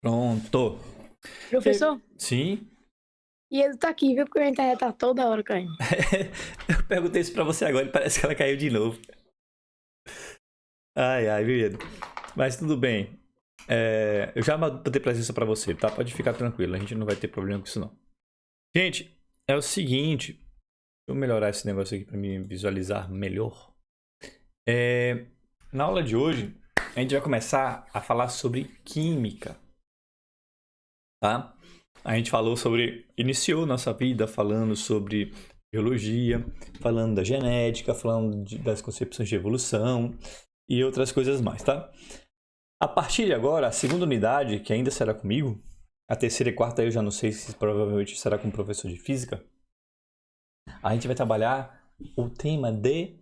Pronto. Professor, Sim. e ele tá aqui, viu? Porque a internet tá toda hora caindo. Eu perguntei isso pra você agora e parece que ela caiu de novo. Ai, ai, viu? Mas tudo bem. Eu já botei presença pra você, tá? Pode ficar tranquilo, a gente não vai ter problema com isso não. Gente, é o seguinte. Deixa eu melhorar esse negócio aqui pra me visualizar melhor. Na aula de hoje, a gente vai começar a falar sobre química, tá? A gente iniciou nossa vida falando sobre biologia, falando da genética, falando das concepções de evolução e outras coisas mais, tá? A partir de agora, a segunda unidade, que ainda será comigo, a terceira e quarta eu já não sei se provavelmente será com o professor de física, a gente vai trabalhar o tema de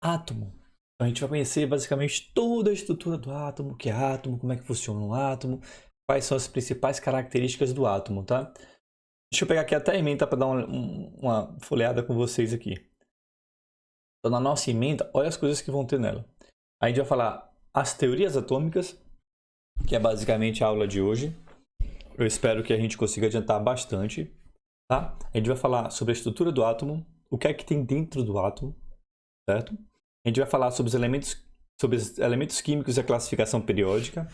átomo. Então, a gente vai conhecer basicamente toda a estrutura do átomo, o que é átomo, como é que funciona um átomo, quais são as principais características do átomo, tá? Deixa eu pegar aqui até a ementa para dar uma folheada com vocês aqui. Então, na nossa ementa, olha as coisas que vão ter nela. A gente vai falar as teorias atômicas, que é basicamente a aula de hoje. Eu espero que a gente consiga adiantar bastante, tá? A gente vai falar sobre a estrutura do átomo, o que é que tem dentro do átomo, certo? A gente vai falar sobre os elementos químicos e a classificação periódica.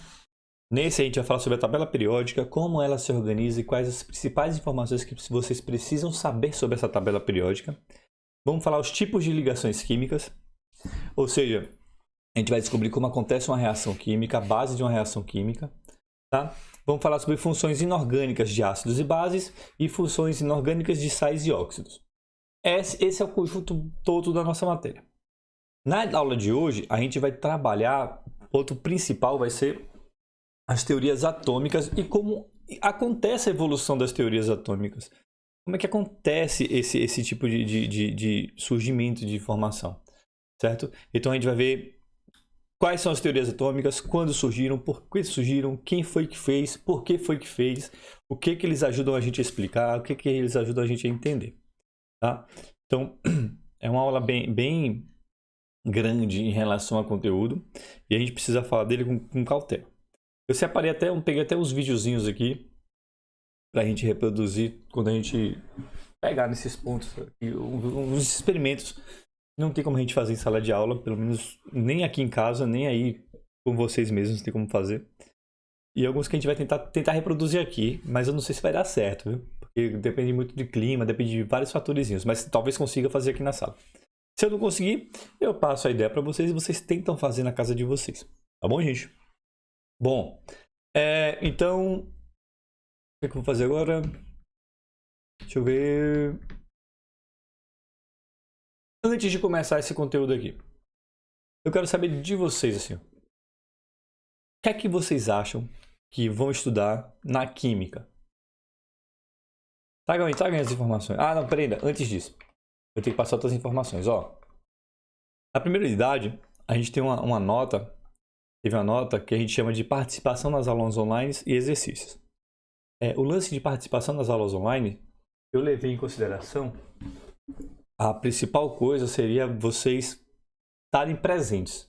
Nesse a gente vai falar sobre a tabela periódica, como ela se organiza e quais as principais informações que vocês precisam saber sobre essa tabela periódica. Vamos falar os tipos de ligações químicas, ou seja, a gente vai descobrir como acontece uma reação química, a base de uma reação química, tá? Vamos falar sobre funções inorgânicas de ácidos e bases e funções inorgânicas de sais e óxidos. Esse é o conjunto todo da nossa matéria. Na aula de hoje, a gente vai trabalhar, o ponto principal vai ser as teorias atômicas e como acontece a evolução das teorias atômicas. Como é que acontece esse tipo de surgimento de informação, certo? Então a gente vai ver quais são as teorias atômicas, quando surgiram, por que surgiram, quem foi que fez, por que foi que fez, o que eles ajudam a gente a explicar, o que eles ajudam a gente a entender, tá? Então, é uma aula bem grande em relação ao conteúdo e a gente precisa falar dele com cautela. Eu peguei até uns videozinhos aqui pra gente reproduzir quando a gente pegar nesses pontos aqui, uns experimentos. Não tem como a gente fazer em sala de aula, pelo menos nem aqui em casa, nem aí com vocês mesmos, não tem como fazer. E alguns que a gente vai tentar reproduzir aqui, mas eu não sei se vai dar certo, viu? Porque depende muito de clima, depende de vários fatorzinhos, mas talvez consiga fazer aqui na sala. Se eu não conseguir, eu passo a ideia para vocês e vocês tentam fazer na casa de vocês. Tá bom, gente? Bom, então, o que eu vou fazer agora? Deixa eu ver. Antes de começar esse conteúdo aqui, eu quero saber de vocês, assim, o que é que vocês acham que vão estudar na química? Tragam as informações. Ah, não, peraí, antes disso, eu tenho que passar outras informações, ó. Na primeira unidade, a gente tem uma nota, teve uma nota que a gente chama de participação nas aulas online e exercícios. O lance de participação nas aulas online, eu levei em consideração a principal coisa seria vocês estarem presentes.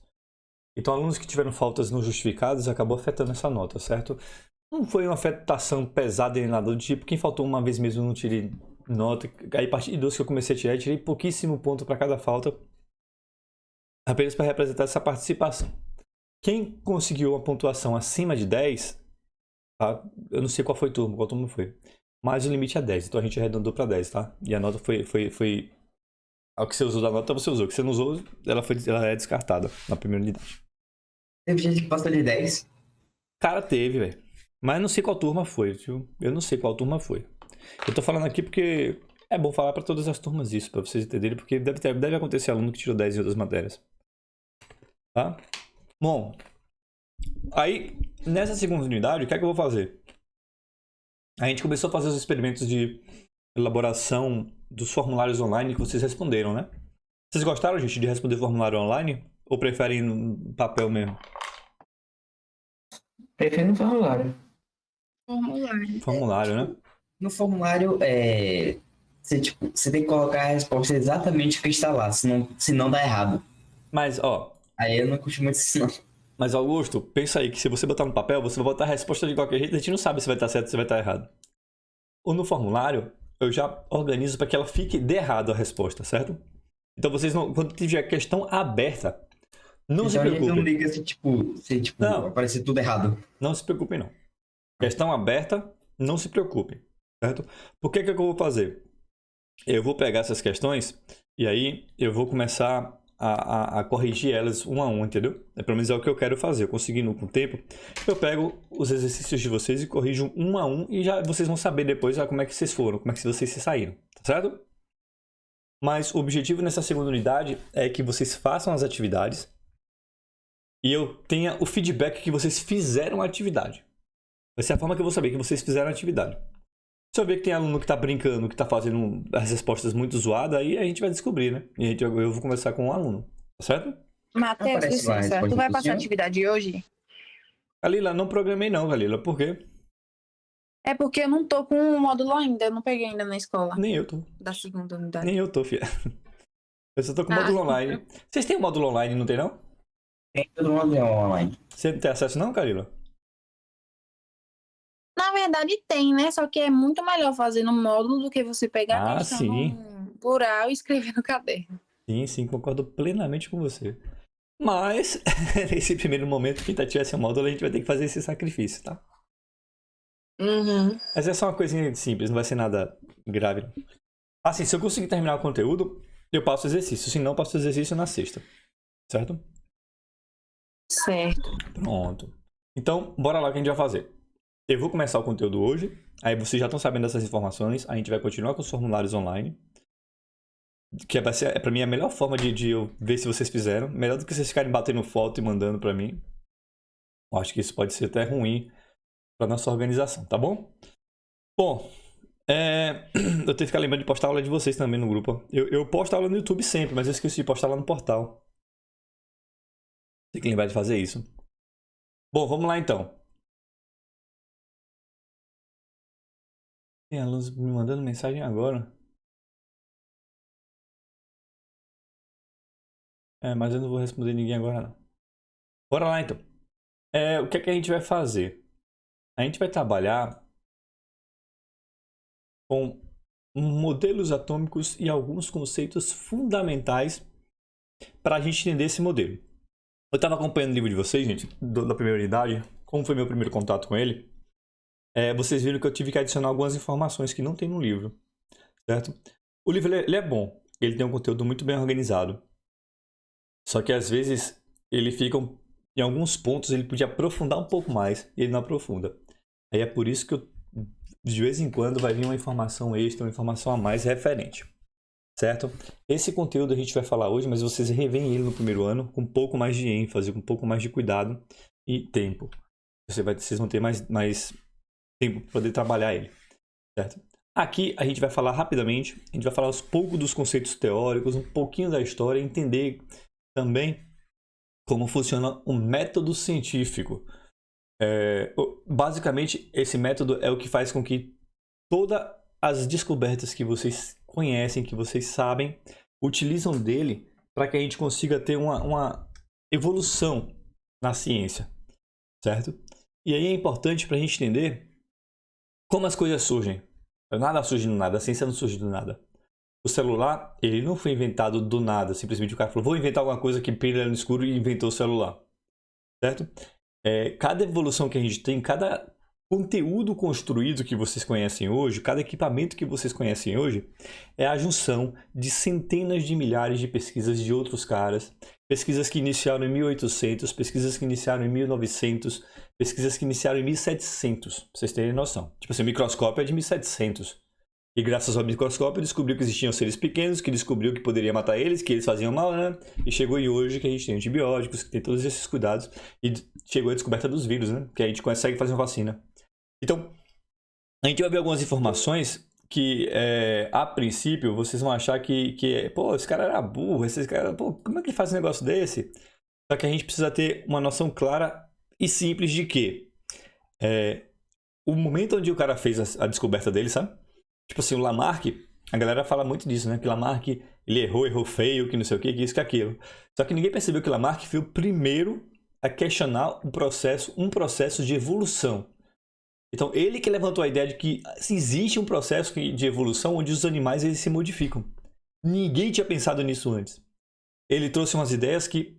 Então, alunos que tiveram faltas não justificadas acabou afetando essa nota, certo? Não foi uma afetação pesada nem nada do tipo. Quem faltou uma vez mesmo eu não tirei nota. Aí, a partir de 12 que eu comecei a tirar, eu tirei pouquíssimo ponto para cada falta, apenas para representar essa participação. Quem conseguiu uma pontuação acima de 10, tá? Eu não sei qual turma foi, mas o limite é 10, então a gente arredondou para 10, tá? E a nota foi o que você usou da nota, você usou. O que você não usou, ela é descartada na primeira unidade. Teve gente que passou de 10. Cara, teve, velho. Mas eu não sei qual turma foi, viu? Eu não sei qual turma foi. Eu tô falando aqui porque é bom falar pra todas as turmas isso, pra vocês entenderem, porque deve acontecer aluno que tirou 10 em outras matérias. Tá? Bom, aí, nessa segunda unidade, o que é que eu vou fazer? A gente começou a fazer os experimentos de elaboração dos formulários online que vocês responderam, né? Vocês gostaram, gente, de responder formulário online? Ou preferem no papel mesmo? Prefiro no formulário. Formulário, né? No formulário, você tem que colocar a resposta exatamente o que está lá, senão dá errado. Mas, ó, Aí eu não curto muito isso, não. Mas, Augusto, pensa aí que se você botar no papel, você vai botar a resposta de qualquer jeito, a gente não sabe se vai estar certo ou se vai estar errado. Ou no formulário, eu já organizo para que ela fique de errado a resposta, certo? Então, vocês não, quando tiver questão aberta, não se Então a gente não preocupem. liga se Não. aparecer tudo errado. Não se preocupem, não. Questão aberta, não se preocupem, certo? Por que que eu vou fazer? Eu vou pegar essas questões e aí eu vou começar a corrigir elas um a um, entendeu? Pelo menos é o que eu quero fazer. Eu conseguindo com o tempo, eu pego os exercícios de vocês e corrijo um a um e já vocês vão saber depois como é que vocês foram, como é que vocês se saíram, tá certo? Mas o objetivo nessa segunda unidade é que vocês façam as atividades e eu tenha o feedback que vocês fizeram a atividade. Vai ser a forma que eu vou saber que vocês fizeram a atividade. Se eu ver que tem aluno que está brincando, que está fazendo as respostas muito zoadas, aí a gente vai descobrir, né? E eu vou conversar com o aluno, tá certo? Matheus, Aparece lá a licença, resposta tu vai do passar senhor? atividade hoje? Galila, não programei não, Galila. Por quê? É porque eu não tô com o módulo ainda, eu não peguei ainda na escola, Nem eu tô. da segunda unidade. Nem eu tô, filha. Eu só tô com Ah. módulo online. Vocês têm módulo online, não tem não? Tem todo mundo online. Você não tem acesso não, Galila? Na verdade tem, né? Só que é muito melhor fazer no módulo do que você pegar Ah, a questão sim. no plural e escrever no caderno. Sim, sim, concordo plenamente com você. Mas, nesse primeiro momento, quem tá tivesse um módulo, a gente vai ter que fazer esse sacrifício, tá? Uhum. Mas é só uma coisinha simples, não vai ser nada grave. Assim, se eu conseguir terminar o conteúdo, eu passo o exercício. Se não, eu passo o exercício na sexta. Certo? Certo. Pronto. Então, bora lá que a gente vai fazer. Eu vou começar o conteúdo hoje. Aí vocês já estão sabendo dessas informações. A gente vai continuar com os formulários online. Que vai ser, pra mim, a melhor forma de eu ver se vocês fizeram. Melhor do que vocês ficarem batendo foto e mandando pra mim. Eu acho que isso pode ser até ruim pra nossa organização, tá bom? Bom, eu tenho que ficar lembrando de postar a aula de vocês também no grupo. Eu posto a aula no YouTube sempre, mas eu esqueci de postar lá no portal. Tem que lembrar de fazer isso. Bom, vamos lá então. Tem alunos me mandando mensagem agora. Mas eu não vou responder ninguém agora não. Bora lá então. O que é que a gente vai fazer? A gente vai trabalhar com modelos atômicos e alguns conceitos fundamentais para a gente entender esse modelo. Eu estava acompanhando o livro de vocês, gente, da primeira unidade. Como foi meu primeiro contato com ele, vocês viram que eu tive que adicionar algumas informações que não tem no livro, certo? O livro ele é bom, ele tem um conteúdo muito bem organizado. Só que às vezes ele fica, em alguns pontos, ele podia aprofundar um pouco mais e ele não aprofunda. Aí é por isso que de vez em quando vai vir uma informação extra, uma informação a mais referente. Certo? Esse conteúdo a gente vai falar hoje, mas vocês revêem ele no primeiro ano com um pouco mais de ênfase, com um pouco mais de cuidado e tempo. Vocês vão ter mais tempo para poder trabalhar ele. Certo? Aqui a gente vai falar rapidamente, a gente vai falar um pouco dos conceitos teóricos, um pouquinho da história, entender também como funciona o método científico. Basicamente, esse método é o que faz com que todas as descobertas que vocês conhecem, que vocês sabem, utilizam dele para que a gente consiga ter uma evolução na ciência, certo? E aí é importante para a gente entender como as coisas surgem. Nada surge do nada, a ciência não surge do nada. O celular, ele não foi inventado do nada, simplesmente o cara falou, vou inventar alguma coisa que brilha no escuro e inventou o celular, certo? Cada evolução que a gente tem, cada conteúdo construído que vocês conhecem hoje, cada equipamento que vocês conhecem hoje, é a junção de centenas de milhares de pesquisas de outros caras, pesquisas que iniciaram em 1800, pesquisas que iniciaram em 1900, pesquisas que iniciaram em 1700, pra vocês terem noção. Tipo assim, o microscópio é de 1700. E graças ao microscópio descobriu que existiam seres pequenos, que descobriu que poderia matar eles, que eles faziam mal, né? E chegou em hoje que a gente tem antibióticos, que tem todos esses cuidados. E chegou a descoberta dos vírus, né? Que a gente consegue fazer uma vacina. Então, a gente vai ver algumas informações que, a princípio, vocês vão achar que pô, esse cara era burro, esses cara, pô, como é que ele faz um negócio desse? Só que a gente precisa ter uma noção clara e simples de que o momento onde o cara fez a descoberta dele, sabe? Tipo assim, o Lamarck, a galera fala muito disso, né? Que Lamarck, ele errou feio, que não sei o que isso, que aquilo. Só que ninguém percebeu que Lamarck foi o primeiro a questionar um processo de evolução. Então, ele que levantou a ideia de que existe um processo de evolução onde os animais eles se modificam. Ninguém tinha pensado nisso antes. Ele trouxe umas ideias que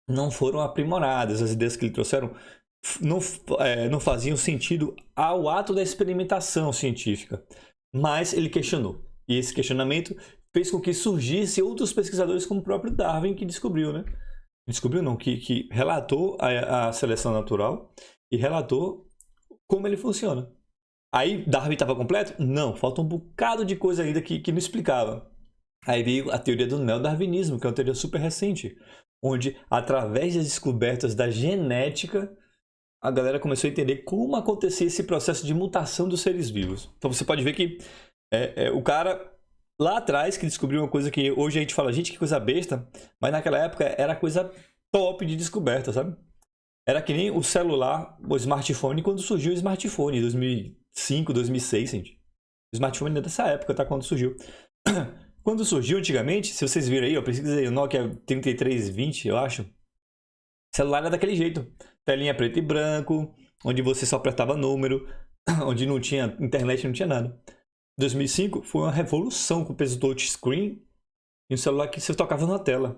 não foram aprimoradas. As ideias que ele trouxeram não faziam sentido ao ato da experimentação científica. Mas ele questionou. E esse questionamento fez com que surgisse outros pesquisadores como o próprio Darwin, que descobriu, né? Descobriu não, que relatou a seleção natural e relatou como ele funciona. Aí, Darwin estava completo? Não, falta um bocado de coisa ainda que não explicava. Aí veio a teoria do neodarwinismo, que é uma teoria super recente, onde, através das descobertas da genética, a galera começou a entender como acontecia esse processo de mutação dos seres vivos. Então você pode ver que o cara lá atrás que descobriu uma coisa que hoje a gente fala, gente, que coisa besta, mas naquela época era coisa top de descoberta, sabe? Era que nem o celular, o smartphone, quando surgiu o smartphone, em 2005, 2006, gente. O smartphone é dessa época, tá? Quando surgiu. Quando surgiu antigamente, se vocês viram aí, eu pesquisei o Nokia 3320, eu acho. O celular era daquele jeito. Telinha preto e branco, onde você só apertava número, onde não tinha internet, não tinha nada. 2005 foi uma revolução com o peso touchscreen e um celular que você tocava na tela.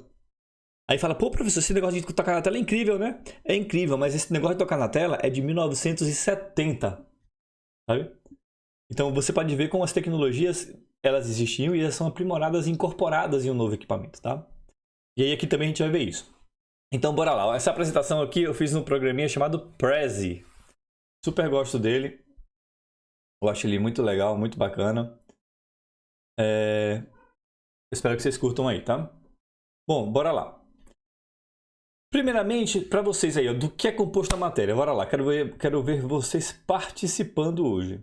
Aí fala, pô, professor, esse negócio de tocar na tela é incrível, né? É incrível, mas esse negócio de tocar na tela é de 1970, sabe? Então você pode ver como as tecnologias, elas existiam e elas são aprimoradas e incorporadas em um novo equipamento, tá? E aí aqui também a gente vai ver isso. Então bora lá, essa apresentação aqui eu fiz num programinha chamado Prezi. Super gosto dele. Eu acho ele muito legal, muito bacana. Espero que vocês curtam aí, tá? Bom, bora lá. Primeiramente, para vocês aí, ó, do que é composto a matéria. Bora lá, quero ver vocês participando hoje.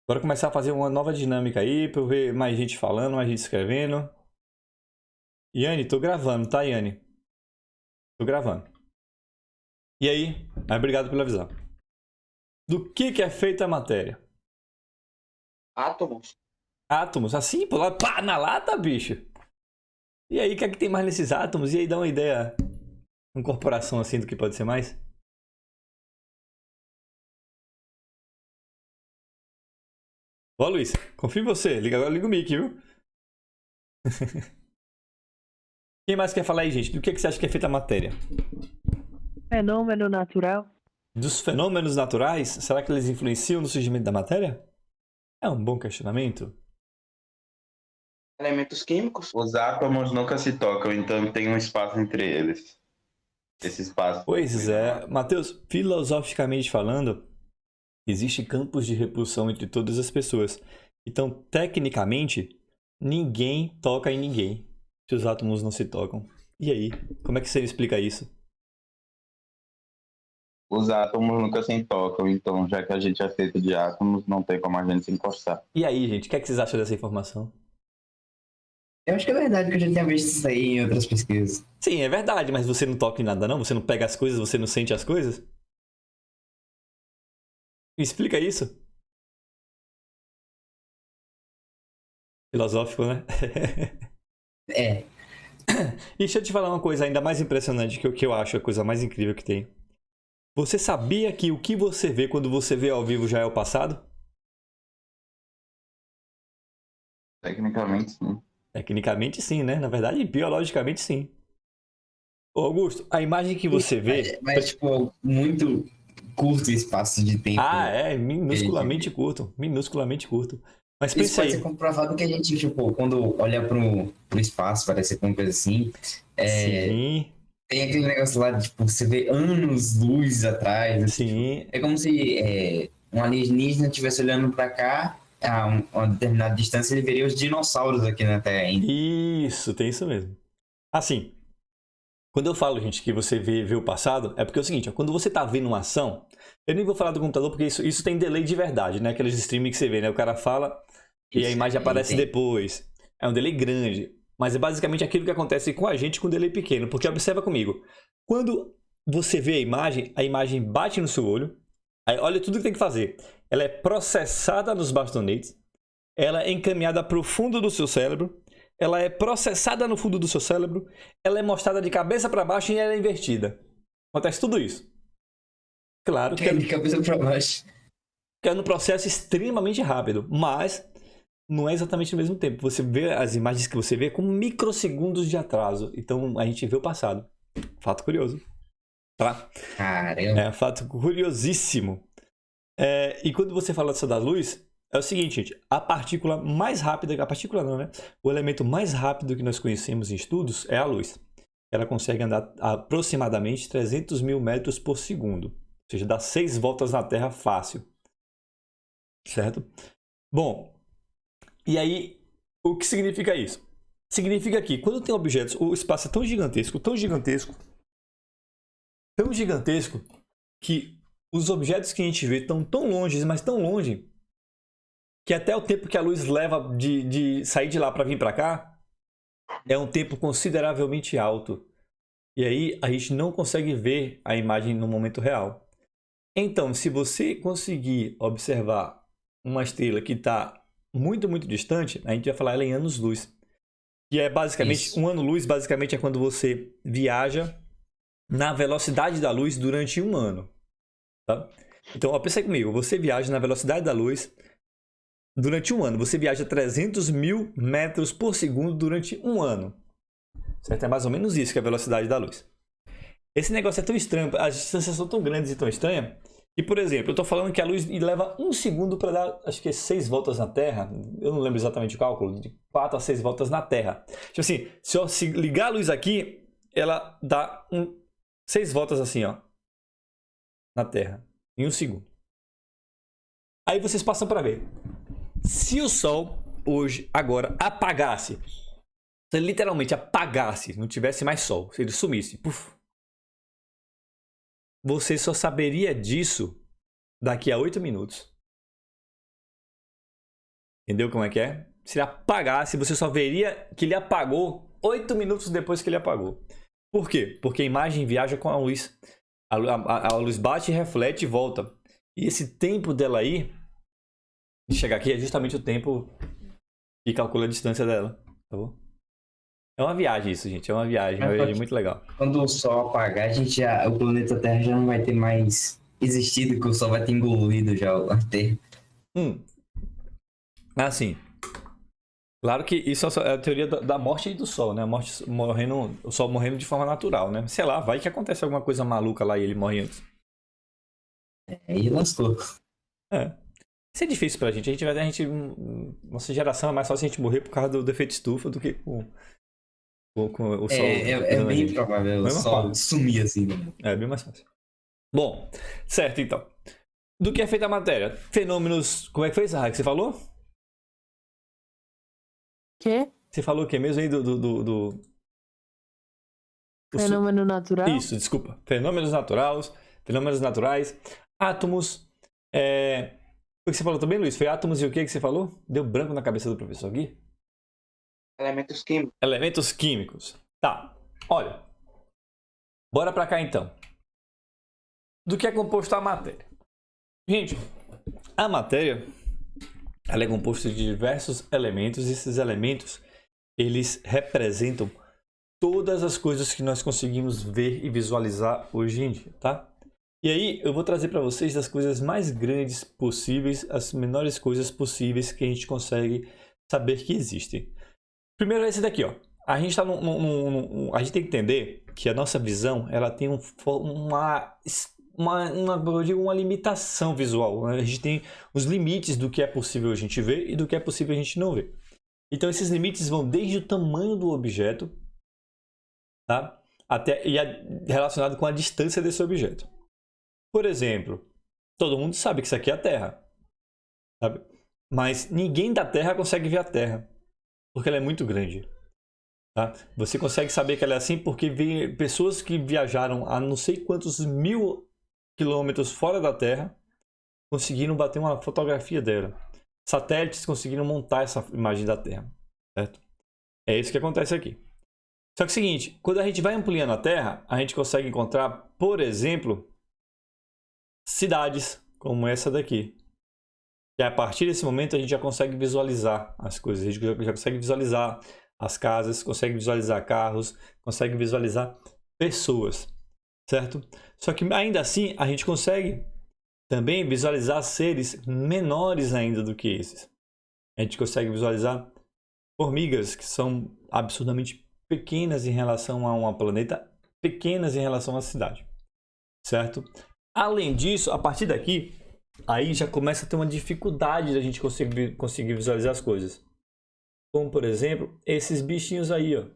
Bora começar a fazer uma nova dinâmica aí, para eu ver mais gente falando, mais gente escrevendo. Yane, tô gravando, tá, Yane? Tô gravando. E aí? Obrigado pela avisar. Do que é feita a matéria? Átomos. Átomos? Assim, pô, lá, pá, na lata, bicho. E aí, o que é que tem mais nesses átomos? E aí, dá uma ideia, uma incorporação assim do que pode ser mais? Ó, Luiz, confio em você. Agora liga o mic, viu? Quem mais quer falar aí, gente? Do que você acha que é feita a matéria? Fenômeno natural. Dos fenômenos naturais? Será que eles influenciam no surgimento da matéria? É um bom questionamento. Elementos químicos. Os átomos nunca se tocam, então tem um espaço entre eles. Esse espaço. Pois é. Matheus, filosoficamente falando, existem campos de repulsão entre todas as pessoas. Então, tecnicamente, ninguém toca em ninguém se os átomos não se tocam. E aí, como é que você explica isso? Os átomos nunca se tocam, então já que a gente é feito de átomos, não tem como a gente se encostar. E aí, gente, o que é que vocês acham dessa informação? Eu acho que é verdade que eu já tinha visto isso aí em outras pesquisas. Sim, é verdade, mas você não toca em nada não? Você não pega as coisas, você não sente as coisas? Me explica isso. Filosófico, né? É. E deixa eu te falar uma coisa ainda mais impressionante, que eu acho a coisa mais incrível que tem. Você sabia que o que você vê quando você vê ao vivo já é o passado? Tecnicamente, sim. Tecnicamente sim, né? Na verdade, biologicamente sim. Ô, Augusto, a imagem que você vê... Mas, tipo, muito curto espaço de tempo. Ah, é minusculamente curto. Minusculamente curto. Mas Isso pensa pode aí. ser comprovado que a gente, tipo, quando olha pro espaço, parece com uma coisa assim, Sim, tem aquele negócio lá, de, tipo, você vê anos-luz atrás. Assim, sim. tipo, é como se um alienígena estivesse olhando pra cá, a uma determinada distância, ele veria os dinossauros aqui na Terra ainda. Isso, tem isso mesmo. Assim, quando eu falo, gente, que você vê o passado, é porque é o seguinte, ó, quando você tá vendo uma ação, eu nem vou falar do computador porque isso tem delay de verdade, né? Aqueles streaming que você vê, né? O cara fala e a imagem aparece depois. É um delay grande, mas é basicamente aquilo que acontece com a gente com delay pequeno, porque observa comigo, quando você vê a imagem bate no seu olho, aí olha tudo que tem que fazer. Ela é processada nos bastonetes, ela é encaminhada para o fundo do seu cérebro, ela é processada no fundo do seu cérebro, ela é mostrada de cabeça para baixo e ela é invertida. Acontece tudo isso. Claro que Cai de cabeça pra baixo. é no processo extremamente rápido, mas não é exatamente no mesmo tempo. Você vê as imagens que você vê com microsegundos de atraso. Então a gente vê o passado. Fato curioso. Tá? Caramba. É um fato curiosíssimo. E quando você fala disso da luz, é o seguinte, gente. A partícula mais rápida, a partícula não, né? O elemento mais rápido que nós conhecemos em estudos é a luz. Ela consegue andar aproximadamente 300 mil metros por segundo. Ou seja, dá 6 voltas na Terra fácil. Certo? Bom, e aí, o que significa isso? Significa que quando tem objetos, o espaço é tão gigantesco, que os objetos que a gente vê estão tão longe, mas tão longe, que até o tempo que a luz leva de sair de lá para vir para cá é um tempo consideravelmente alto. E aí a gente não consegue ver a imagem no momento real. Então, se você conseguir observar uma estrela que está muito, muito distante, a gente vai falar ela em anos-luz. Que é basicamente, Isso. um ano-luz basicamente é quando você viaja na velocidade da luz durante um ano. Tá? Então, ó, pensa comigo, você viaja na velocidade da luz durante um ano. Você viaja 300 mil metros por segundo durante um ano. Certo? É mais ou menos isso que é a velocidade da luz. Esse negócio é tão estranho, as distâncias são tão grandes e tão estranhas. E, por exemplo, eu estou falando que a luz leva um segundo para dar, acho que 6 voltas na Terra. Eu não lembro exatamente o cálculo, de 4 a 6 voltas na Terra. Tipo assim, se eu ligar a luz aqui, ela dá 6 voltas assim, ó, na Terra, em um segundo. Aí vocês passam para ver. Se o Sol hoje, agora, apagasse, se ele literalmente apagasse, não tivesse mais Sol, se ele sumisse, puf, você só saberia disso daqui a 8 minutos. Entendeu como é que é? Se ele apagasse, você só veria que ele apagou 8 minutos depois que ele apagou. Por quê? Porque a imagem viaja com a luz. A luz bate, reflete e volta. E esse tempo dela aí, de chegar aqui, é justamente o tempo que calcula a distância dela. Tá bom? É uma viagem isso, gente. É uma viagem muito legal. Quando o Sol apagar, o planeta Terra já não vai ter mais existido, que o Sol vai ter engolido já a Terra. Assim, claro que isso é a teoria da morte do Sol, né? O Sol morrendo de forma natural, né? Sei lá, vai que acontece alguma coisa maluca lá e ele morre antes. Aí lascou. Isso é difícil pra gente. Nossa geração é mais fácil a gente morrer por causa do efeito estufa do que com o Sol. É bem provável o Sol sumir assim. Né? É bem mais fácil. Bom, certo então. Do que é feita a matéria? Fenômenos. Como é que foi, Zahra, que você falou? Quê? Você falou o que mesmo aí do Fenômeno natural? Isso, desculpa. Fenômenos naturais, átomos. O que você falou também, Luiz? Foi átomos e o que você falou? Deu branco na cabeça do professor aqui? Elementos químicos. Elementos químicos. Tá. Olha. Bora pra cá então. Do que é composto a matéria? Gente, a matéria ela é composta de diversos elementos e esses elementos eles representam todas as coisas que nós conseguimos ver e visualizar hoje em dia, tá? E aí eu vou trazer para vocês as coisas mais grandes possíveis, as menores coisas possíveis que a gente consegue saber que existem. Primeiro é esse daqui, ó. A gente tá a gente tem que entender que a nossa visão ela tem uma limitação visual. Né? A gente tem os limites do que é possível a gente ver e do que é possível a gente não ver. Então esses limites vão desde o tamanho do objeto, tá? Relacionado com a distância desse objeto. Por exemplo, todo mundo sabe que isso aqui é a Terra, sabe? Mas ninguém da Terra consegue ver a Terra, porque ela é muito grande. Tá? Você consegue saber que ela é assim porque pessoas que viajaram a não sei quantos 1000 quilômetros fora da Terra conseguiram bater uma fotografia dela. Satélites conseguiram montar essa imagem da Terra. Certo? É isso que acontece aqui. Só que é o seguinte, quando a gente vai ampliando a Terra, a gente consegue encontrar, por exemplo, cidades como essa daqui. E a partir desse momento a gente já consegue visualizar as coisas. A gente já consegue visualizar as casas, consegue visualizar carros, consegue visualizar pessoas. certo? Só que ainda assim a gente consegue também visualizar seres menores ainda do que esses. A gente consegue visualizar formigas que são absurdamente pequenas em relação a um planeta, pequenas em relação à cidade, certo? Além disso, a partir daqui, aí já começa a ter uma dificuldade da gente conseguir visualizar as coisas. Como, por exemplo, esses bichinhos aí, ó.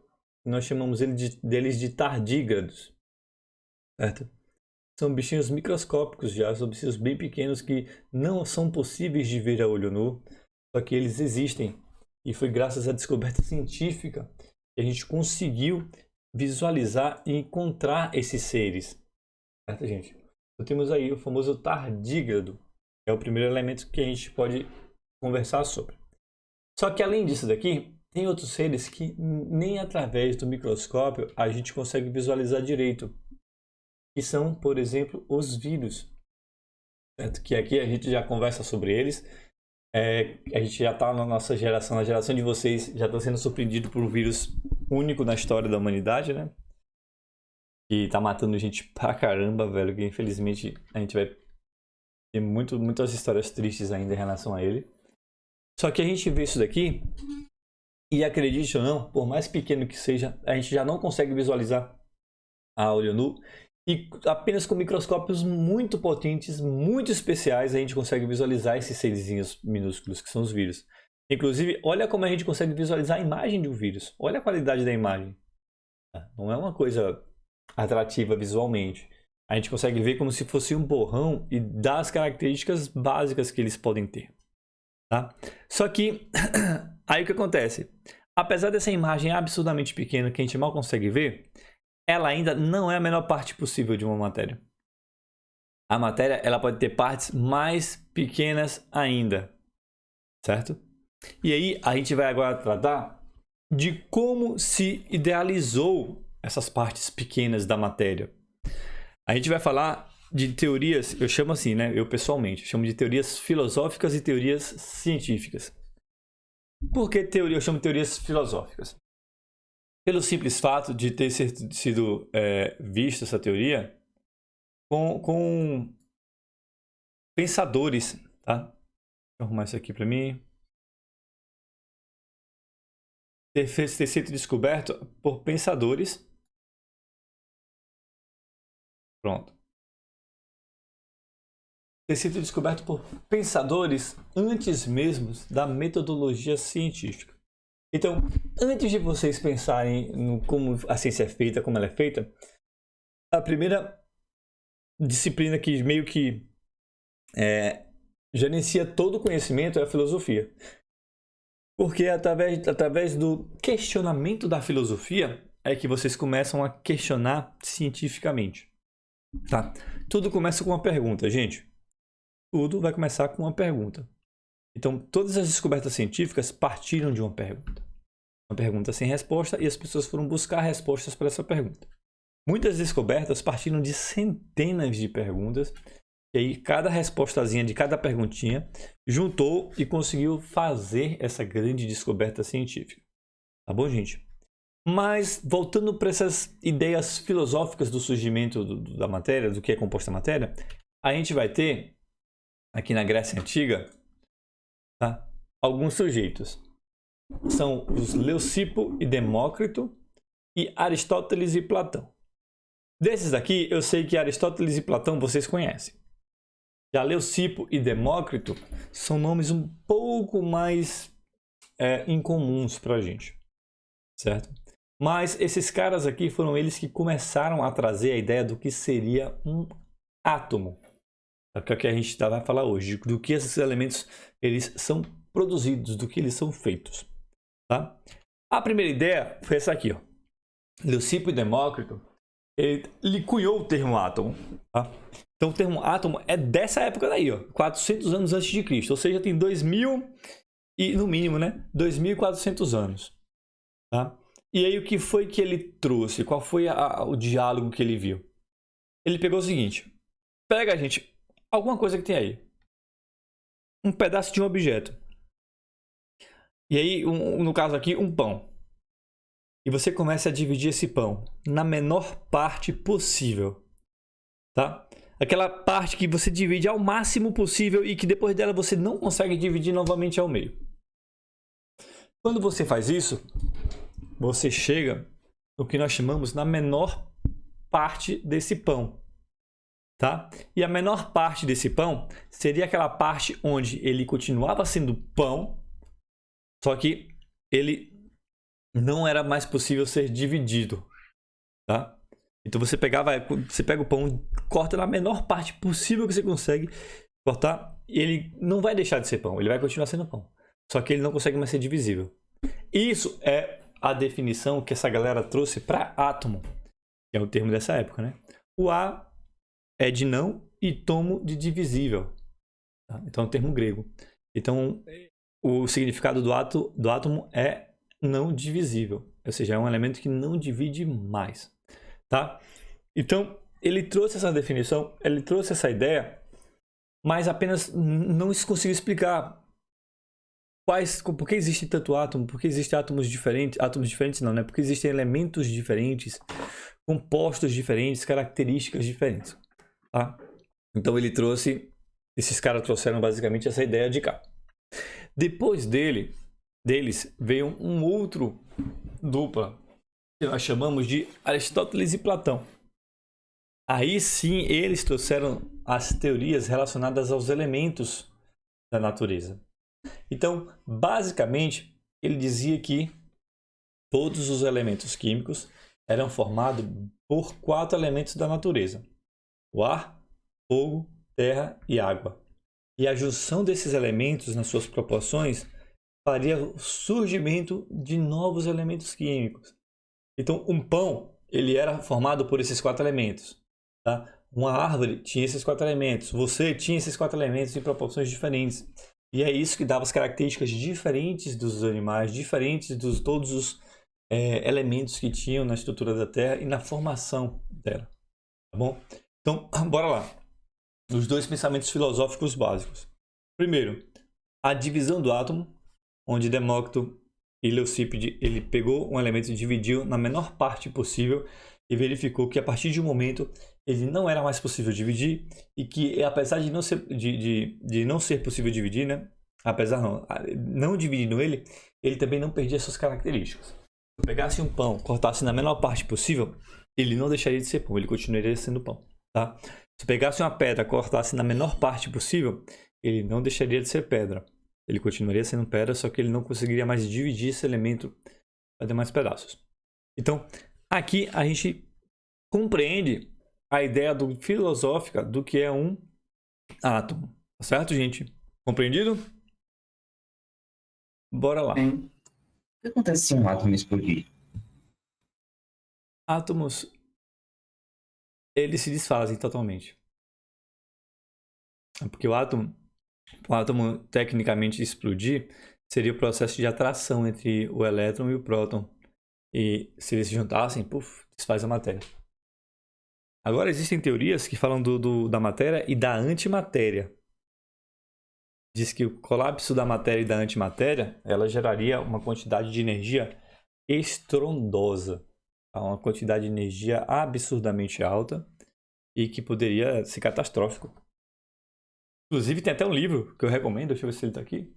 Nós chamamos deles de tardígrados, certo? São bichinhos microscópicos já, são bichinhos bem pequenos que não são possíveis de ver a olho nu, só que eles existem. E foi graças à descoberta científica que a gente conseguiu visualizar e encontrar esses seres, certo, gente? Então temos aí o famoso tardígrado, é o primeiro elemento que a gente pode conversar sobre. Só que além disso daqui, tem outros seres que nem através do microscópio a gente consegue visualizar direito. Que são, por exemplo, os vírus. Certo? Que aqui a gente já conversa sobre eles. A gente já está na nossa geração, na geração de vocês, já está sendo surpreendido por um vírus único na história da humanidade, né? Que está matando gente pra caramba, velho. Que infelizmente a gente vai ter muitas histórias tristes ainda em relação a ele. Só que a gente vê isso daqui e, acredite ou não, por mais pequeno que seja, a gente já não consegue visualizar a olho nu. E apenas com microscópios muito potentes, muito especiais, a gente consegue visualizar esses serzinhos minúsculos, que são os vírus. Inclusive, olha como a gente consegue visualizar a imagem de um vírus. Olha a qualidade da imagem. Não é uma coisa atrativa visualmente. A gente consegue ver como se fosse um borrão e dar as características básicas que eles podem ter. Tá? Só que, aí o que acontece? Apesar dessa imagem absurdamente pequena que a gente mal consegue ver, ela ainda não é a menor parte possível de uma matéria. A matéria ela pode ter partes mais pequenas ainda, certo? E aí a gente vai agora tratar de como se idealizou essas partes pequenas da matéria. A gente vai falar de teorias, eu chamo assim, né? Eu pessoalmente chamo de teorias filosóficas e teorias científicas. Por que teoria? Eu chamo de teorias filosóficas. Pelo simples fato de ter sido vista essa teoria com pensadores, tá? Deixa eu arrumar isso aqui para mim. Ter sido descoberto por pensadores. Pronto. Ter sido descoberto por pensadores antes mesmo da metodologia científica. Então, antes de vocês pensarem no como a ciência é feita, como ela é feita, a primeira disciplina que meio que gerencia todo o conhecimento é a filosofia. Porque através do questionamento da filosofia é que vocês começam a questionar cientificamente. Tá? Tudo começa com uma pergunta, gente. Tudo vai começar com uma pergunta. Então, todas as descobertas científicas partiram de uma pergunta. Uma pergunta sem resposta e as pessoas foram buscar respostas para essa pergunta. Muitas descobertas partiram de centenas de perguntas e aí cada respostazinha de cada perguntinha juntou e conseguiu fazer essa grande descoberta científica. Tá bom, gente? Mas, voltando para essas ideias filosóficas do surgimento da matéria, do que é composta a matéria, a gente vai ter, aqui na Grécia Antiga, tá? Alguns sujeitos. São os Leucipo e Demócrito e Aristóteles e Platão. Desses aqui, eu sei que Aristóteles e Platão vocês conhecem. Já Leucipo e Demócrito são nomes um pouco mais incomuns para a gente, certo? Mas esses caras aqui foram eles que começaram a trazer a ideia do que seria um átomo. É o que a gente vai falar hoje, do que esses elementos eles são produzidos, do que eles são feitos. Tá? A primeira ideia foi essa aqui. Ó. Leucipo e Demócrito, ele cunhou o termo átomo. Tá? Então o termo átomo é dessa época daí, ó, 400 anos antes de Cristo. Ou seja, tem 2000 e no mínimo, né, 2.400 anos. Tá? E aí o que foi que ele trouxe? Qual foi o diálogo que ele viu? Ele pegou o seguinte. Pega, gente, alguma coisa que tem aí. Um pedaço de um objeto. E aí, no caso aqui, um pão. E você começa a dividir esse pão na menor parte possível. tá? Aquela parte que você divide ao máximo possível e que depois dela você não consegue dividir novamente ao meio. Quando você faz isso, você chega no que nós chamamos na menor parte desse pão, tá? E a menor parte desse pão seria aquela parte onde ele continuava sendo pão, só que ele não era mais possível ser dividido, tá? Então você pega o pão, corta na menor parte possível que você consegue cortar, e ele não vai deixar de ser pão, ele vai continuar sendo pão. Só que ele não consegue mais ser divisível. Isso é a definição que essa galera trouxe para átomo, que é o termo dessa época, né? O A é de não e tomo de divisível. Tá? Então é um termo grego. Então o significado do átomo é não divisível, ou seja, é um elemento que não divide mais. Tá? Então ele trouxe essa definição, ele trouxe essa ideia, mas apenas não conseguiu explicar por que existe tanto átomo, por que existem átomos diferentes não, né? Porque existem elementos diferentes, compostos diferentes, características diferentes, tá? Então ele trouxe, esses caras trouxeram basicamente essa ideia de cá. Depois deles veio um outro dupla, que nós chamamos de Aristóteles e Platão. Aí sim eles trouxeram as teorias relacionadas aos elementos da natureza. Então, basicamente, ele dizia que todos os elementos químicos eram formados por 4 elementos da natureza: o ar, fogo, terra e água. E a junção desses elementos nas suas proporções faria o surgimento de novos elementos químicos. Então, um pão, ele era formado por esses 4 elementos. Tá? Uma árvore tinha esses 4 elementos. Você tinha esses 4 elementos em proporções diferentes. E é isso que dava as características diferentes dos animais, diferentes de todos os elementos que tinham na estrutura da Terra e na formação dela. Tá bom? Então, bora lá. Os 2 pensamentos filosóficos básicos. Primeiro, a divisão do átomo, onde Demócrito e Leucípede, ele pegou um elemento e dividiu na menor parte possível e verificou que a partir de um momento ele não era mais possível dividir e que, apesar de não ser possível dividir, né? Não dividindo ele também não perdia suas características. Se eu pegasse um pão, cortasse na menor parte possível, ele não deixaria de ser pão, ele continuaria sendo pão, tá? Se eu pegasse uma pedra, cortasse na menor parte possível, ele não deixaria de ser pedra. Ele continuaria sendo pedra, só que ele não conseguiria mais dividir esse elemento para demais pedaços. Então, aqui a gente compreende a ideia filosófica do que é um átomo. Tá certo, gente? Compreendido? Bora lá. O que acontece se um átomo explodir? Átomos, eles se desfazem totalmente. Porque o átomo tecnicamente explodir seria o processo de atração entre o elétron e o próton. E se eles se juntassem, desfaz a matéria. Agora existem teorias que falam da matéria e da antimatéria. Diz que o colapso da matéria e da antimatéria, ela geraria uma quantidade de energia estrondosa, uma quantidade de energia absurdamente alta e que poderia ser catastrófico. Inclusive tem até um livro que eu recomendo, deixa eu ver se ele está aqui.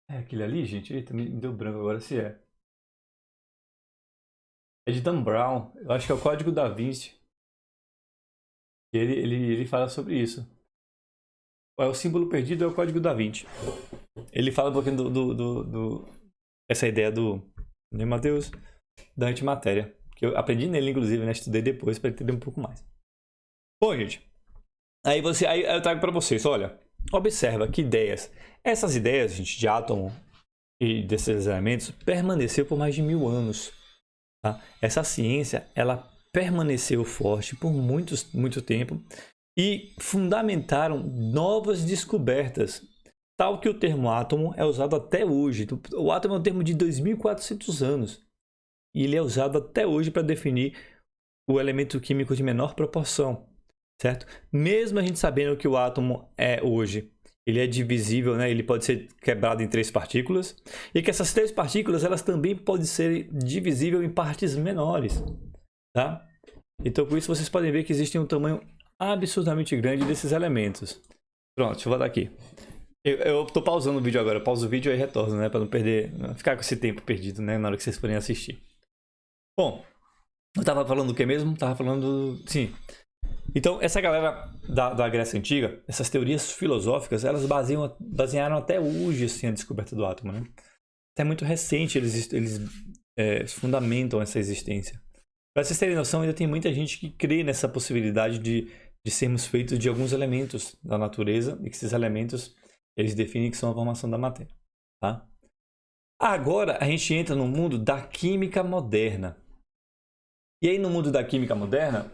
É aquele ali, gente? Eita, me deu branco agora se é. É de Dan Brown, eu acho que é o Código da Vinci. Ele fala sobre isso. É o símbolo perdido, é o Código da Vinci. Ele fala um pouquinho essa ideia né, Mateus, da antimatéria. Que eu aprendi nele, inclusive, né? Estudei depois para entender um pouco mais. Bom, gente. Aí eu trago para vocês, olha. Observa que ideias. Essas ideias, gente, de átomo e desses elementos permaneceu por mais de 1000 anos. Tá? Essa ciência, ela permaneceu forte por muito tempo e fundamentaram novas descobertas, tal que o termo átomo é usado até hoje. O átomo é um termo de 2400 anos e ele é usado até hoje para definir o elemento químico de menor proporção, certo? Mesmo a gente sabendo que o átomo é hoje, ele é divisível, né? Ele pode ser quebrado em 3 partículas e que essas 3 partículas elas também podem ser divisíveis em partes menores, tá? Então, com isso, vocês podem ver que existe um tamanho absurdamente grande desses elementos. Pronto, deixa eu voltar aqui. Eu tô pausando o vídeo agora. Eu pauso o vídeo e retorno, né? Pra não ficar com esse tempo perdido, né? Na hora que vocês forem assistir. Bom, eu tava falando do que mesmo? Tava falando... Sim. Então, essa galera da Grécia Antiga, essas teorias filosóficas, elas basearam até hoje, assim, a descoberta do átomo, né? Até muito recente eles fundamentam essa existência. Para vocês terem noção, ainda tem muita gente que crê nessa possibilidade de sermos feitos de alguns elementos da natureza e que esses elementos, eles definem que são a formação da matéria, tá? Agora, a gente entra no mundo da química moderna. E aí, no mundo da química moderna,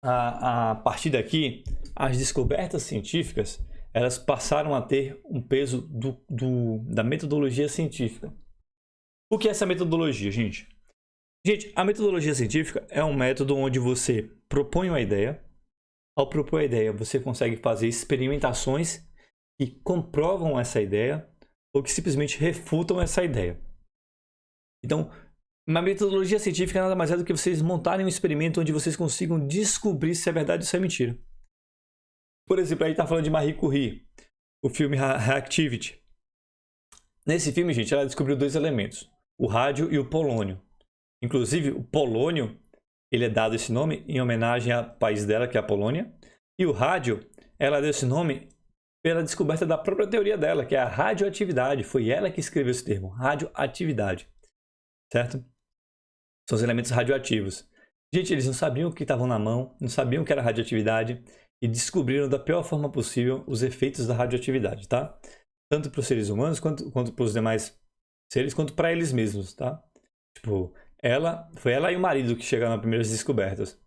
a partir daqui, as descobertas científicas, elas passaram a ter um peso da metodologia científica. O que é essa metodologia, gente? Gente, a metodologia científica é um método onde você propõe uma ideia. Ao propor a ideia, você consegue fazer experimentações que comprovam essa ideia ou que simplesmente refutam essa ideia. Então, uma metodologia científica nada mais é do que vocês montarem um experimento onde vocês consigam descobrir se é verdade ou se é mentira. Por exemplo, aí está falando de Marie Curie, o filme Reactivity. Nesse filme, gente, ela descobriu 2 elementos, o rádio e o polônio. Inclusive, o polônio, ele é dado esse nome em homenagem ao país dela, que é a Polônia. E o rádio, ela deu esse nome pela descoberta da própria teoria dela, que é a radioatividade. Foi ela que escreveu esse termo, radioatividade. Certo? São os elementos radioativos. Gente, eles não sabiam o que estavam na mão, não sabiam o que era radioatividade e descobriram da pior forma possível os efeitos da radioatividade, tá? Tanto para os seres humanos, quanto para os demais seres, quanto para eles mesmos, tá? Tipo, foi ela e o marido que chegaram nas primeiras descobertas.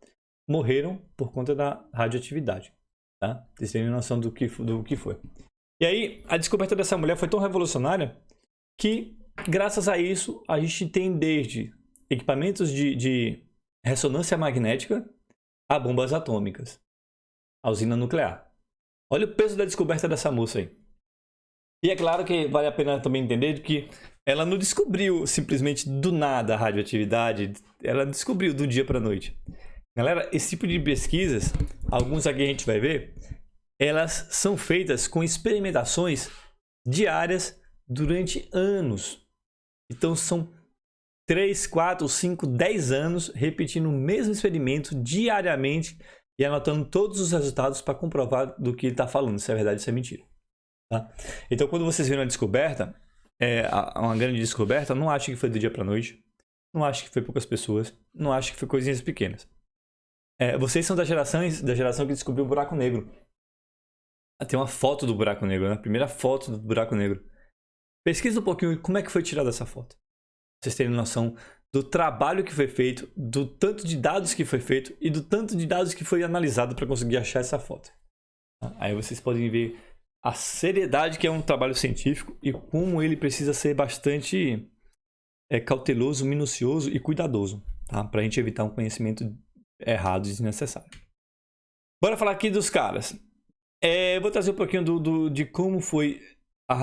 Morreram por conta da radioatividade, tá? Vocês têm noção do que foi. E aí, a descoberta dessa mulher foi tão revolucionária que, graças a isso, a gente tem desde equipamentos de ressonância magnética a bombas atômicas, a usina nuclear. Olha o peso da descoberta dessa moça aí. E é claro que vale a pena também entender que ela não descobriu simplesmente do nada a radioatividade, ela descobriu do dia para a noite. Galera, esse tipo de pesquisas, alguns aqui a gente vai ver, elas são feitas com experimentações diárias durante anos. Então são 3, 4, 5, 10 anos repetindo o mesmo experimento diariamente e anotando todos os resultados para comprovar do que ele está falando, se é verdade ou se é mentira. Tá? Então, quando vocês viram a descoberta, uma grande descoberta, não acho que foi do dia para a noite, não acho que foi poucas pessoas, não acho que foi coisinhas pequenas. Vocês são da geração que descobriu o buraco negro. Tem uma foto do buraco negro, né? A primeira foto do buraco negro. Pesquisa um pouquinho como é que foi tirada essa foto. Vocês terem noção do trabalho que foi feito, do tanto de dados que foi feito e do tanto de dados que foi analisado para conseguir achar essa foto. Aí vocês podem ver a seriedade que é um trabalho científico e como ele precisa ser bastante cauteloso, minucioso e cuidadoso, tá? Para a gente evitar um conhecimento errado e desnecessário. Bora falar aqui dos caras. Vou trazer um pouquinho de como foi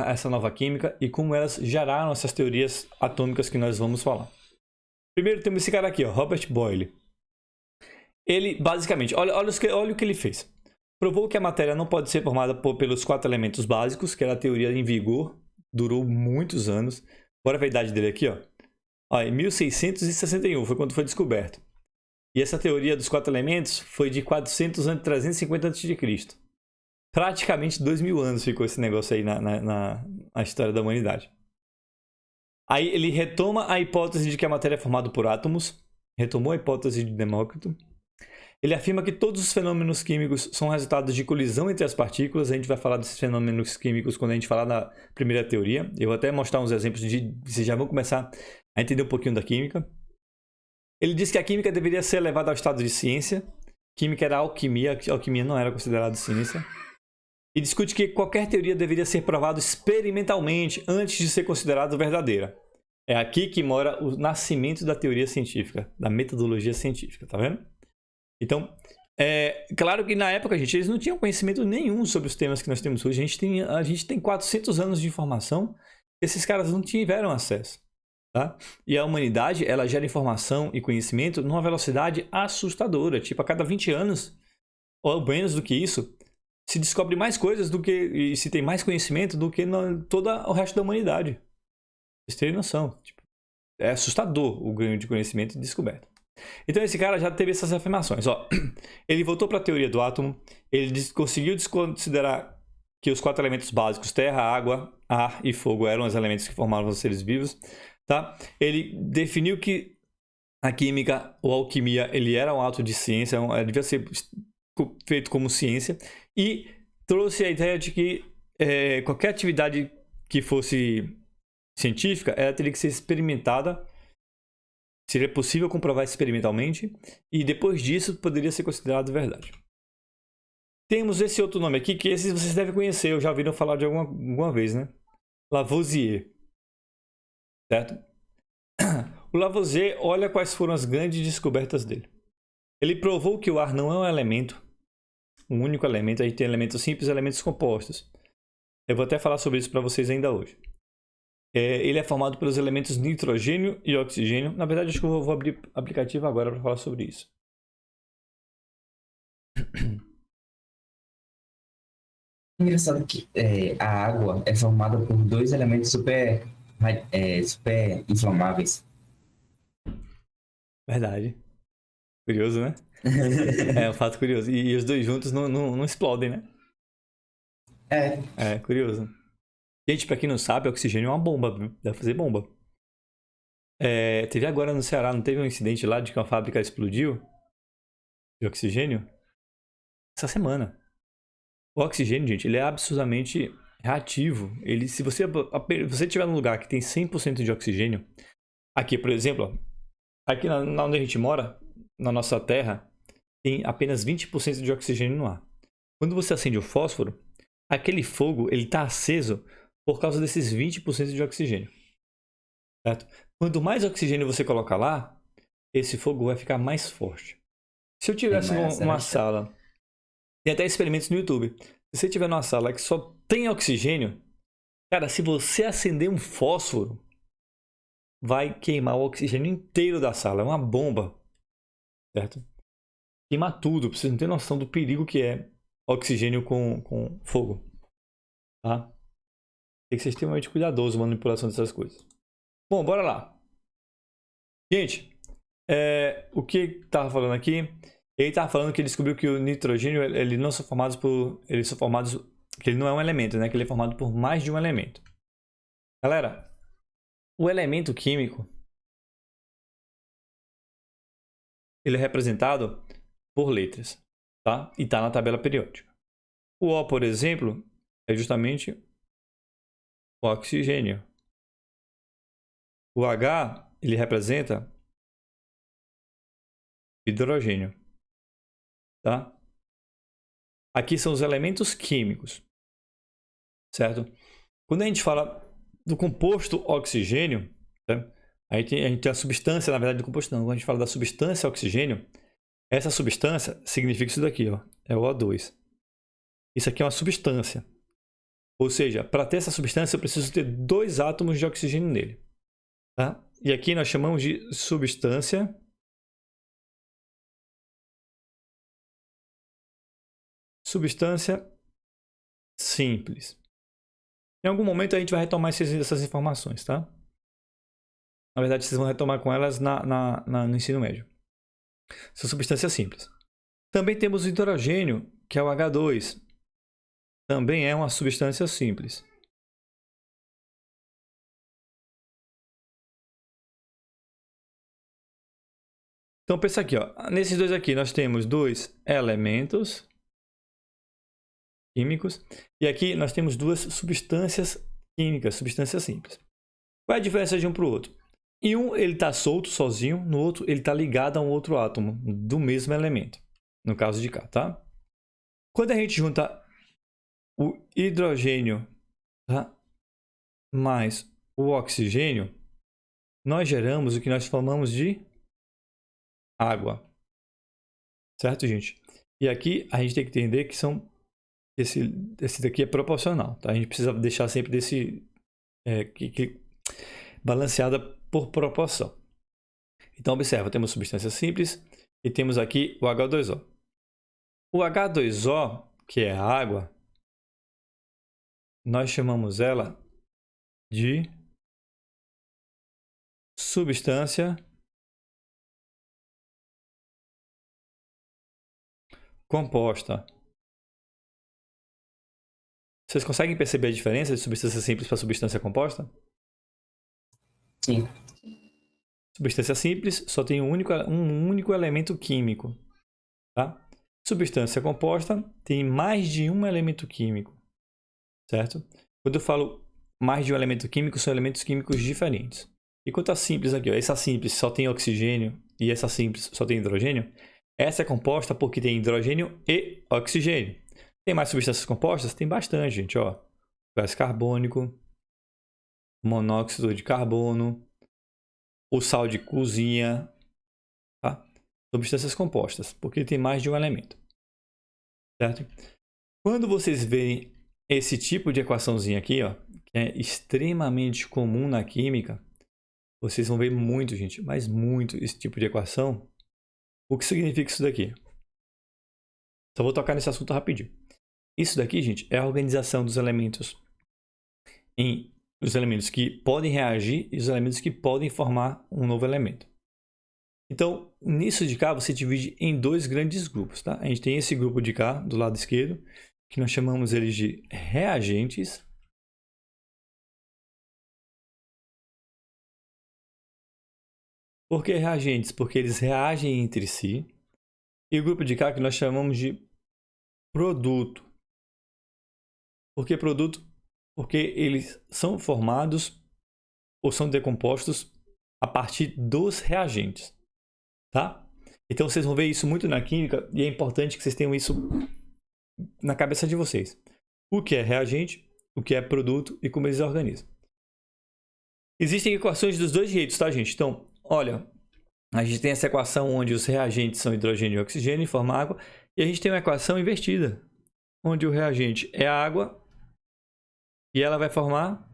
essa nova química e como elas geraram essas teorias atômicas que nós vamos falar. Primeiro temos esse cara aqui, ó, Robert Boyle. Ele, basicamente, olha o que ele fez. Provou que a matéria não pode ser formada pelos 4 elementos básicos, que era a teoria em vigor, durou muitos anos. Bora ver a idade dele aqui, ó. Em 1661 foi quando foi descoberto. E essa teoria dos 4 elementos foi de 400 a 350 a.C. Praticamente 2000 anos ficou esse negócio aí na história da humanidade. Aí ele retoma a hipótese de que a matéria é formada por átomos, retomou a hipótese de Demócrito. Ele afirma que todos os fenômenos químicos são resultados de colisão entre as partículas. A gente vai falar desses fenômenos químicos quando a gente falar da primeira teoria. Eu vou até mostrar uns exemplos vocês já vão começar a entender um pouquinho da química. Ele diz que a química deveria ser levada ao estado de ciência. Química era alquimia, a alquimia não era considerada ciência. E discute que qualquer teoria deveria ser provada experimentalmente antes de ser considerada verdadeira. É aqui que mora o nascimento da teoria científica, da metodologia científica, tá vendo? Então, claro que na época, gente, eles não tinham conhecimento nenhum sobre os temas que nós temos hoje. A gente tem 400 anos de informação que esses caras não tiveram acesso. Tá? E a humanidade, ela gera informação e conhecimento numa velocidade assustadora. Tipo, a cada 20 anos, ou menos do que isso, se descobre mais coisas do que, e se tem mais conhecimento do que todo o resto da humanidade. Vocês terem noção. Tipo, é assustador o ganho de conhecimento e descoberta. Então esse cara já teve essas afirmações. Ó, ele voltou para a teoria do átomo, ele conseguiu desconsiderar que os 4 elementos básicos, terra, água, ar e fogo, eram os elementos que formavam os seres vivos. Tá? Ele definiu que a química ou a alquimia ele era um ato de ciência, devia ser feito como ciência, e trouxe a ideia de que qualquer atividade que fosse científica, ela teria que ser experimentada, seria possível comprovar experimentalmente, e depois disso poderia ser considerado verdade. Temos esse outro nome aqui, que esses vocês devem conhecer, eu já ouviram falar de alguma vez, né? Lavoisier. Certo? O Lavoisier, olha quais foram as grandes descobertas dele. Ele provou que o ar não é um elemento, um único elemento. A gente tem elementos simples e elementos compostos. Eu vou até falar sobre isso para vocês ainda hoje. Ele é formado pelos elementos nitrogênio e oxigênio. Na verdade, acho que eu vou abrir o aplicativo agora para falar sobre isso. Engraçado que a água é formada por 2 elementos super inflamáveis. Verdade. Curioso, né? É um fato curioso. E os dois juntos não explodem, né? É curioso. Gente, pra quem não sabe, oxigênio é uma bomba, viu? Dá pra fazer bomba. Teve agora no Ceará, não teve um incidente lá de que uma fábrica explodiu de oxigênio? Essa semana. O oxigênio, gente, ele é absurdamente reativo. Se você estiver num lugar que tem 100% de oxigênio, aqui, por exemplo, aqui onde a gente mora, na nossa terra, tem apenas 20% de oxigênio no ar. Quando você acende o fósforo, aquele fogo ele está aceso por causa desses 20% de oxigênio. Certo? Quanto mais oxigênio você colocar lá, esse fogo vai ficar mais forte. Se eu tivesse uma sala, tem até experimentos no YouTube. Se você tiver numa sala que só tem oxigênio, cara, se você acender um fósforo, vai queimar o oxigênio inteiro da sala. É uma bomba. Certo? Queima tudo. Vocês não têm noção do perigo que é oxigênio com fogo. Tá? Tem que ser extremamente cuidadoso na manipulação dessas coisas. Bom, bora lá. Gente, o que estava falando aqui? Ele estava falando que ele descobriu que o nitrogênio ele não são formados por... Eles são formados... Que ele não é um elemento, né? Que ele é formado por mais de um elemento. Galera, o elemento químico ele é representado por letras, tá? E está na tabela periódica. O O, por exemplo, é justamente o oxigênio. O H, ele representa hidrogênio, tá? Aqui são os elementos químicos, certo? Quando a gente fala do composto oxigênio, tá? A gente tem a substância, na verdade, do composto não. Quando a gente fala da substância oxigênio, essa substância significa isso daqui, ó, é o O2. Isso aqui é uma substância. Ou seja, para ter essa substância, eu preciso ter 2 átomos de oxigênio nele. Tá? E aqui nós chamamos de substância simples. Em algum momento a gente vai retomar essas informações, tá? Na verdade, vocês vão retomar com elas no ensino médio. São substâncias simples. Também temos o hidrogênio, que é o H2. Também é uma substância simples. Então pensa aqui, ó. Nesses dois aqui nós temos 2 elementos químicos e aqui nós temos 2 substâncias químicas, substâncias simples. Qual é a diferença de um para o outro? Em um ele está solto, sozinho, no outro ele está ligado a um outro átomo do mesmo elemento, no caso de cá, tá? Quando a gente junta o hidrogênio, tá, mais o oxigênio, nós geramos o que nós chamamos de água. Certo, gente? E aqui a gente tem que entender que esse daqui é proporcional, tá? A gente precisa deixar sempre balanceada por proporção. Então, observa, temos substância simples e temos aqui o H2O. O H2O, que é a água, nós chamamos ela de substância composta. Vocês conseguem perceber a diferença de substância simples para substância composta? Sim. Substância simples só tem um único elemento químico, tá? Substância composta tem mais de um elemento químico, certo? Quando eu falo mais de um elemento químico, são elementos químicos diferentes. E quanto a simples aqui, ó, essa simples só tem oxigênio e essa simples só tem hidrogênio, essa é composta porque tem hidrogênio e oxigênio. Tem mais substâncias compostas? Tem bastante, gente, ó. Gás carbônico, monóxido de carbono, o sal de cozinha, tá? Substâncias compostas, porque tem mais de um elemento, certo? Quando vocês verem esse tipo de equaçãozinha aqui, ó, que é extremamente comum na química, vocês vão ver muito, gente, mas muito esse tipo de equação. O que significa isso daqui? Só vou tocar nesse assunto rapidinho. Isso daqui, gente, é a organização dos elementos em os elementos que podem reagir e os elementos que podem formar um novo elemento. Então, nisso de cá, você divide em dois grandes grupos, tá? A gente tem esse grupo de cá, do lado esquerdo, que nós chamamos eles de reagentes. Por que reagentes? Porque eles reagem entre si. E o grupo de cá que nós chamamos de produto. Por que produto? Porque eles são formados ou são decompostos a partir dos reagentes, tá? Então vocês vão ver isso muito na química e é importante que vocês tenham isso na cabeça de vocês. O que é reagente, o que é produto e como eles organizam. Existem equações dos dois jeitos, tá, gente? Então, olha, a gente tem essa equação onde os reagentes são hidrogênio e oxigênio e formam água, e a gente tem uma equação invertida, onde o reagente é a água e ela vai formar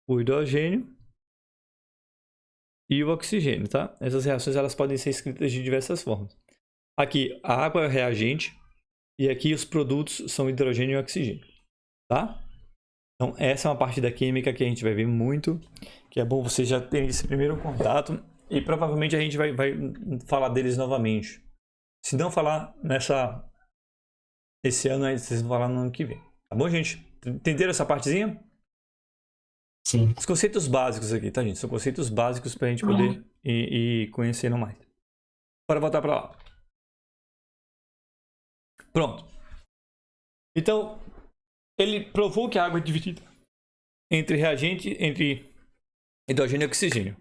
o hidrogênio e o oxigênio, tá? Essas reações elas podem ser escritas de diversas formas. Aqui a água é o reagente e aqui os produtos são hidrogênio e oxigênio, tá? Então essa é uma parte da química que a gente vai ver muito, que é bom você já ter esse primeiro contato e provavelmente a gente vai falar deles novamente. Se não falar esse ano, vocês vão falar no ano que vem. Tá bom, gente? Entenderam essa partezinha? Sim. Os conceitos básicos aqui, tá, gente? São conceitos básicos para a gente poder ir conhecendo mais. Bora voltar para lá. Pronto. Então, ele provou que a água é dividida entre reagente, entre hidrogênio e oxigênio.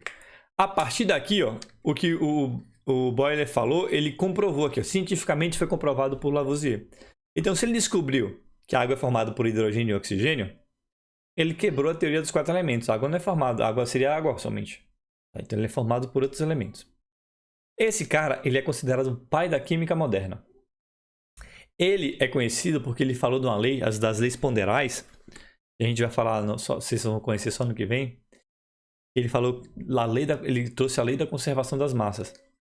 A partir daqui, ó, o que o Boyle falou, ele comprovou aqui, ó, cientificamente foi comprovado por Lavoisier. Então, se ele descobriu que a água é formada por hidrogênio e oxigênio, ele quebrou a teoria dos 4 elementos. A água não é formada, a água seria água somente. Então, ele é formado por outros elementos. Esse cara, ele é considerado o pai da química moderna. Ele é conhecido porque ele falou de uma lei, as das leis ponderais, que a gente vai falar, vocês vão conhecer só no que vem. Ele falou, ele trouxe a lei da conservação das massas.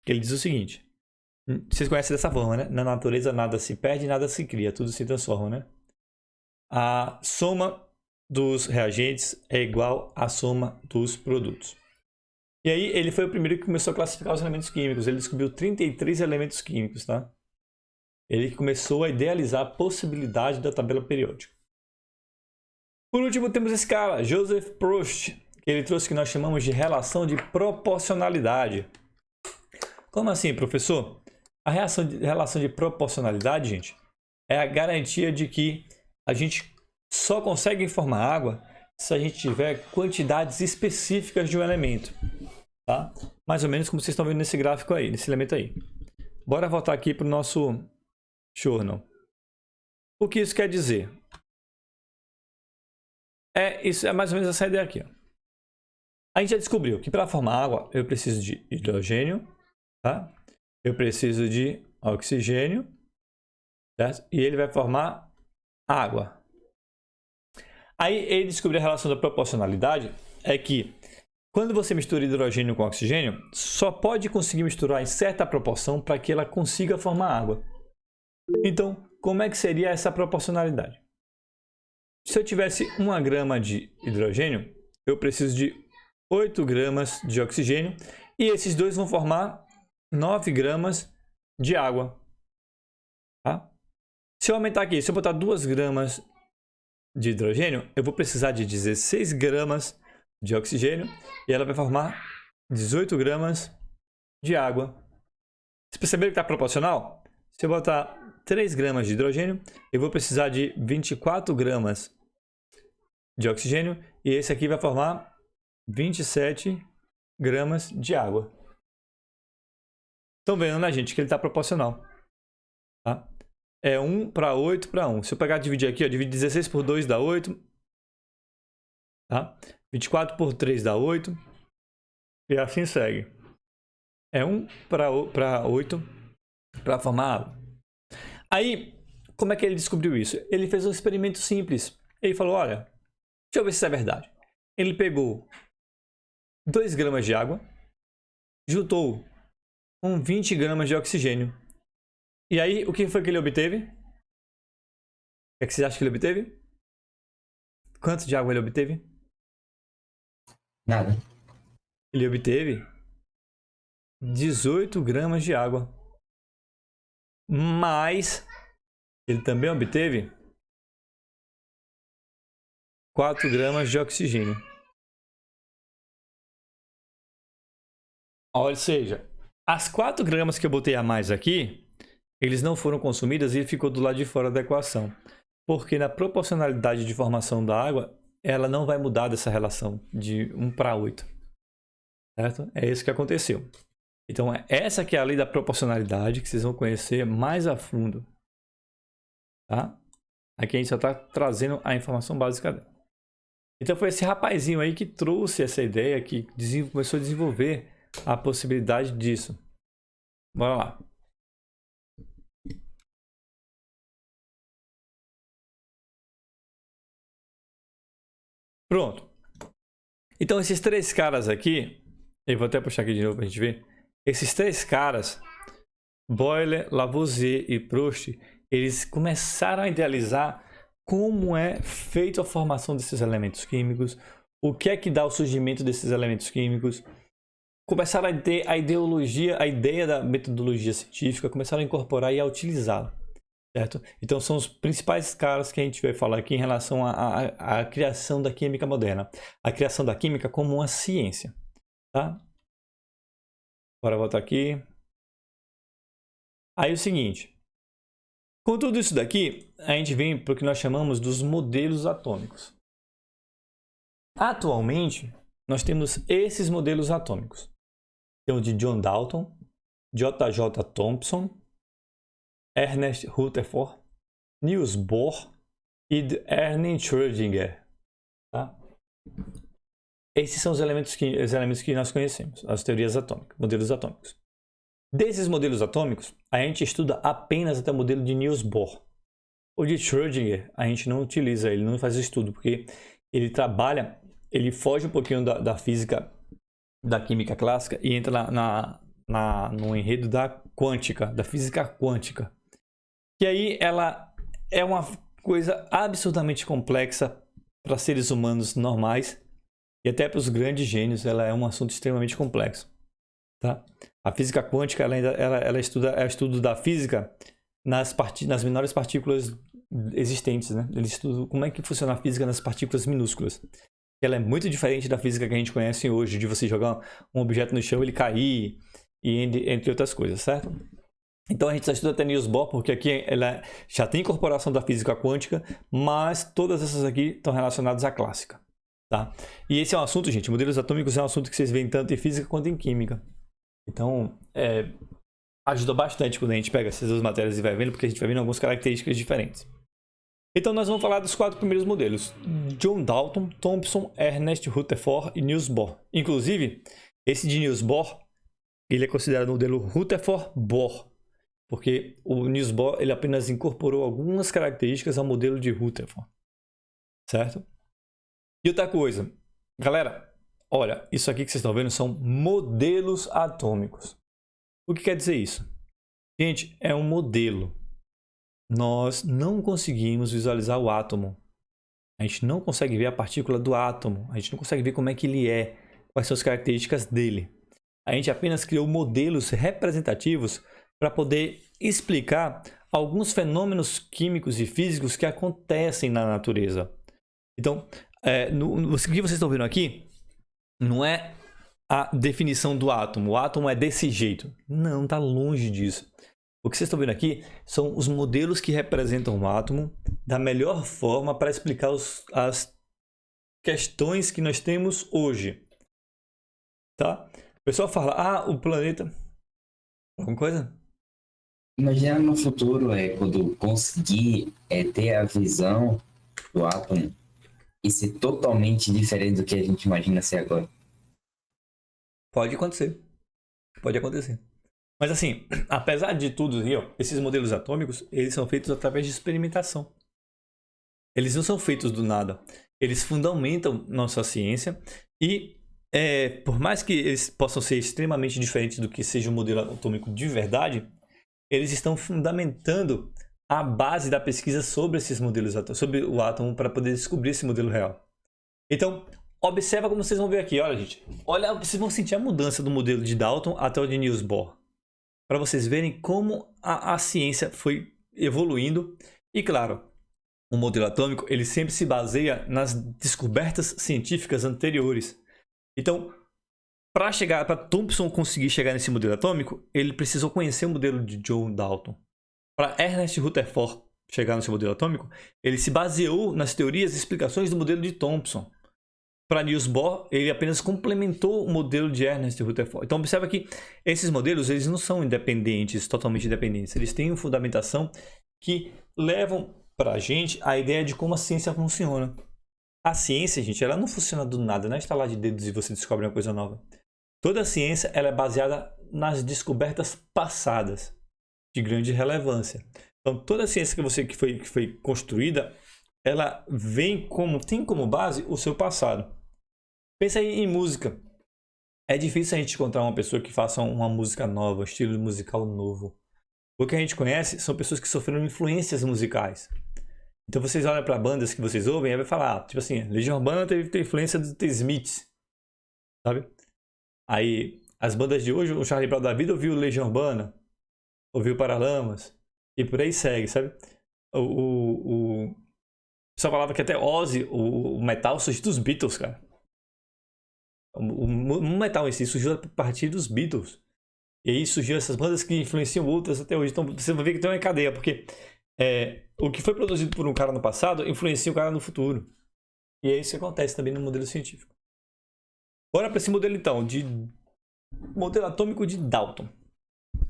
Ele diz o seguinte, vocês conhecem dessa forma, né? Na natureza nada se perde, nada se cria, tudo se transforma, né? A soma dos reagentes é igual à soma dos produtos. E aí ele foi o primeiro que começou a classificar os elementos químicos. Ele descobriu 33 elementos químicos, tá? Ele que começou a idealizar a possibilidade da tabela periódica. Por último, temos esse cara, Joseph Proust, que ele trouxe o que nós chamamos de relação de proporcionalidade. Como assim, professor? A relação de proporcionalidade, gente, é a garantia de que a gente só consegue formar água se a gente tiver quantidades específicas de um elemento, tá? Mais ou menos como vocês estão vendo nesse gráfico aí, nesse elemento aí. Bora voltar aqui para o nosso journal. O que isso quer dizer? Isso é mais ou menos essa ideia aqui, ó. A gente já descobriu que para formar água eu preciso de hidrogênio, tá? Eu preciso de oxigênio, certo? E ele vai formar água. Aí ele descobriu a relação da proporcionalidade, é que quando você mistura hidrogênio com oxigênio, só pode conseguir misturar em certa proporção para que ela consiga formar água. Então, como é que seria essa proporcionalidade? Se eu tivesse 1 grama de hidrogênio, eu preciso de 8 gramas de oxigênio e esses dois vão formar 9 gramas de água. Tá? Se eu aumentar aqui, se eu botar 2 gramas de hidrogênio, eu vou precisar de 16 gramas de oxigênio e ela vai formar 18 gramas de água. Vocês perceberam que está proporcional? Se eu botar 3 gramas de hidrogênio, eu vou precisar de 24 gramas de oxigênio e esse aqui vai formar 27 gramas de água. Estão vendo, né, gente, que ele está proporcional. Tá? É 1 para 8 para 1. Se eu pegar e dividir aqui, ó, dividir 16 por 2 dá 8. Tá? 24 por 3 dá 8. E assim segue. É 1 para 8 para formar água. Aí, como é que ele descobriu isso? Ele fez um experimento simples. Ele falou, olha, deixa eu ver se isso é verdade. Ele pegou 2 gramas de água, juntou com 20 gramas de oxigênio. E aí, o que foi que ele obteve? O que é que você acha que ele obteve? Quanto de água ele obteve? Nada. Ele obteve 18 gramas de água. Mas ele também obteve 4 gramas de oxigênio. Ou seja, as 4 gramas que eu botei a mais aqui, eles não foram consumidas e ele ficou do lado de fora da equação. Porque na proporcionalidade de formação da água, ela não vai mudar dessa relação de 1 para 8. Certo? É isso que aconteceu. Então, essa que é a lei da proporcionalidade que vocês vão conhecer mais a fundo. Tá? Aqui a gente só está trazendo a informação básica dela. Então, foi esse rapazinho aí que trouxe essa ideia, que começou a desenvolver a possibilidade disso. Bora lá. Pronto. Então, esses 3 caras aqui, eu vou até puxar aqui de novo para a gente ver. Esses 3 caras, Boyle, Lavoisier e Proust, eles começaram a idealizar como é feita a formação desses elementos químicos, o que é que dá o surgimento desses elementos químicos. Começaram a ter a ideologia, a ideia da metodologia científica, começaram a incorporar e a utilizá-la. Certo? Então são os principais caras que a gente vai falar aqui em relação à criação da química moderna. A criação da química como uma ciência. Tá? Bora voltar aqui. Aí é o seguinte. Com tudo isso daqui, a gente vem para o que nós chamamos dos modelos atômicos. Atualmente, nós temos esses modelos atômicos. Tem o de John Dalton, J.J. Thomson, Ernest Rutherford, Niels Bohr e Ernst Schrödinger. Tá? Esses são os elementos que nós conhecemos, as teorias atômicas, modelos atômicos. Desses modelos atômicos, a gente estuda apenas até o modelo de Niels Bohr. O de Schrödinger, a gente não utiliza, ele não faz estudo, porque ele trabalha, ele foge um pouquinho da física, da química clássica e entra no enredo da quântica, da física quântica. Que aí ela é uma coisa absurdamente complexa para seres humanos normais e até para os grandes gênios, ela é um assunto extremamente complexo. Tá? A física quântica ela estuda o estudo da física nas menores partículas existentes. Né? Ele estuda como é que funciona a física nas partículas minúsculas. Ela é muito diferente da física que a gente conhece hoje, de você jogar um objeto no chão e ele cair, e entre outras coisas, certo? Então a gente só estuda até Niels Bohr, porque aqui ela já tem incorporação da física quântica, mas todas essas aqui estão relacionadas à clássica. Tá? E esse é um assunto, gente, modelos atômicos é um assunto que vocês veem tanto em física quanto em química. Então, ajuda bastante quando a gente pega essas duas matérias e vai vendo, porque a gente vai vendo algumas características diferentes. Então nós vamos falar dos 4 primeiros modelos. John Dalton, Thomson, Ernest Rutherford e Niels Bohr. Inclusive, esse de Niels Bohr, ele é considerado o modelo Rutherford-Bohr, porque o Niels Bohr ele apenas incorporou algumas características ao modelo de Rutherford. Certo? E outra coisa, galera, olha, isso aqui que vocês estão vendo são modelos atômicos. O que quer dizer isso? Gente, é um modelo. Nós não conseguimos visualizar o átomo. A gente não consegue ver a partícula do átomo. A gente não consegue ver como é que ele é, quais são as características dele. A gente apenas criou modelos representativos para poder explicar alguns fenômenos químicos e físicos que acontecem na natureza. Então, o que vocês estão vendo aqui não é a definição do átomo. O átomo é desse jeito. Não, está longe disso. O que vocês estão vendo aqui são os modelos que representam o átomo da melhor forma para explicar as questões que nós temos hoje. Tá? O pessoal fala, o planeta... Alguma coisa? Imagina no futuro, quando conseguir ter a visão do átomo e ser totalmente diferente do que a gente imagina ser agora. Pode acontecer. Pode acontecer. Mas assim, apesar de tudo, esses modelos atômicos, eles são feitos através de experimentação. Eles não são feitos do nada. Eles fundamentam nossa ciência e, por mais que eles possam ser extremamente diferentes do que seja um modelo atômico de verdade, eles estão fundamentando a base da pesquisa sobre esses modelos, sobre o átomo, para poder descobrir esse modelo real. Então, observa como vocês vão ver aqui. Olha, gente. Olha, vocês vão sentir a mudança do modelo de Dalton até o de Niels Bohr. Para vocês verem como a ciência foi evoluindo. E claro, o modelo atômico ele sempre se baseia nas descobertas científicas anteriores. Então, para Thomson conseguir chegar nesse modelo atômico, ele precisou conhecer o modelo de John Dalton. Para Ernest Rutherford chegar nesse modelo atômico, ele se baseou nas teorias e explicações do modelo de Thomson. Para Niels Bohr, ele apenas complementou o modelo de Ernest Rutherford. Então, observa que esses modelos eles não são independentes, totalmente independentes. Eles têm uma fundamentação que levam para a gente a ideia de como a ciência funciona. A ciência, gente, ela não funciona do nada. Não é estalar de dedos e você descobre uma coisa nova. Toda a ciência ela é baseada nas descobertas passadas de grande relevância. Então, toda a ciência que foi construída, ela tem como base o seu passado. Pensa aí em música. É difícil a gente encontrar uma pessoa que faça uma música nova, um estilo musical novo. O que a gente conhece são pessoas que sofreram influências musicais. Então vocês olham para bandas que vocês ouvem e vai falar, tipo assim, Legião Urbana teve influência do The Smiths, sabe? Aí as bandas de hoje, o Charlie Brown da vida ouviu Legião Urbana, ouviu Paralamas e por aí segue, sabe? O pessoal falava que até Ozzy, o metal surgiu dos Beatles, cara. O metal em si surgiu a partir dos Beatles. E aí surgiu essas bandas que influenciam outras até hoje. Então você vai ver que tem uma cadeia, porque o que foi produzido por um cara no passado influencia o cara no futuro. E é isso que acontece também no modelo científico. Bora para esse modelo então, de modelo atômico de Dalton.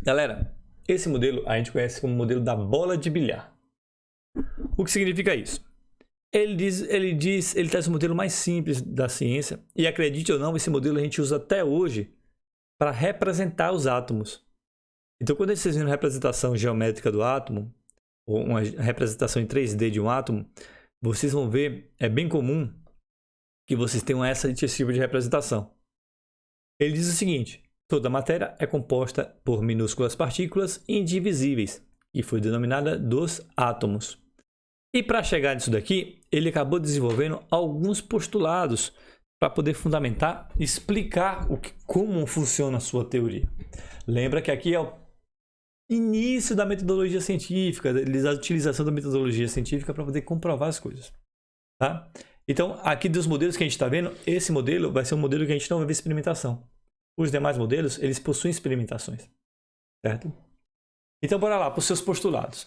Galera, esse modelo a gente conhece como modelo da bola de bilhar. O que significa isso? Ele traz o modelo mais simples da ciência e, acredite ou não, esse modelo a gente usa até hoje para representar os átomos. Então, quando vocês veem a representação geométrica do átomo, ou uma representação em 3D de um átomo, vocês vão ver, é bem comum que vocês tenham esse tipo de representação. Ele diz o seguinte: toda matéria é composta por minúsculas partículas indivisíveis, que foi denominada dos átomos. E para chegar nisso daqui, ele acabou desenvolvendo alguns postulados para poder fundamentar e explicar como funciona a sua teoria. Lembra que aqui é o início da metodologia científica, a utilização da metodologia científica para poder comprovar as coisas. Tá? Então, aqui dos modelos que a gente está vendo, esse modelo vai ser um modelo que a gente não vai ver experimentação. Os demais modelos, eles possuem experimentações. Certo? Então, bora lá para os seus postulados.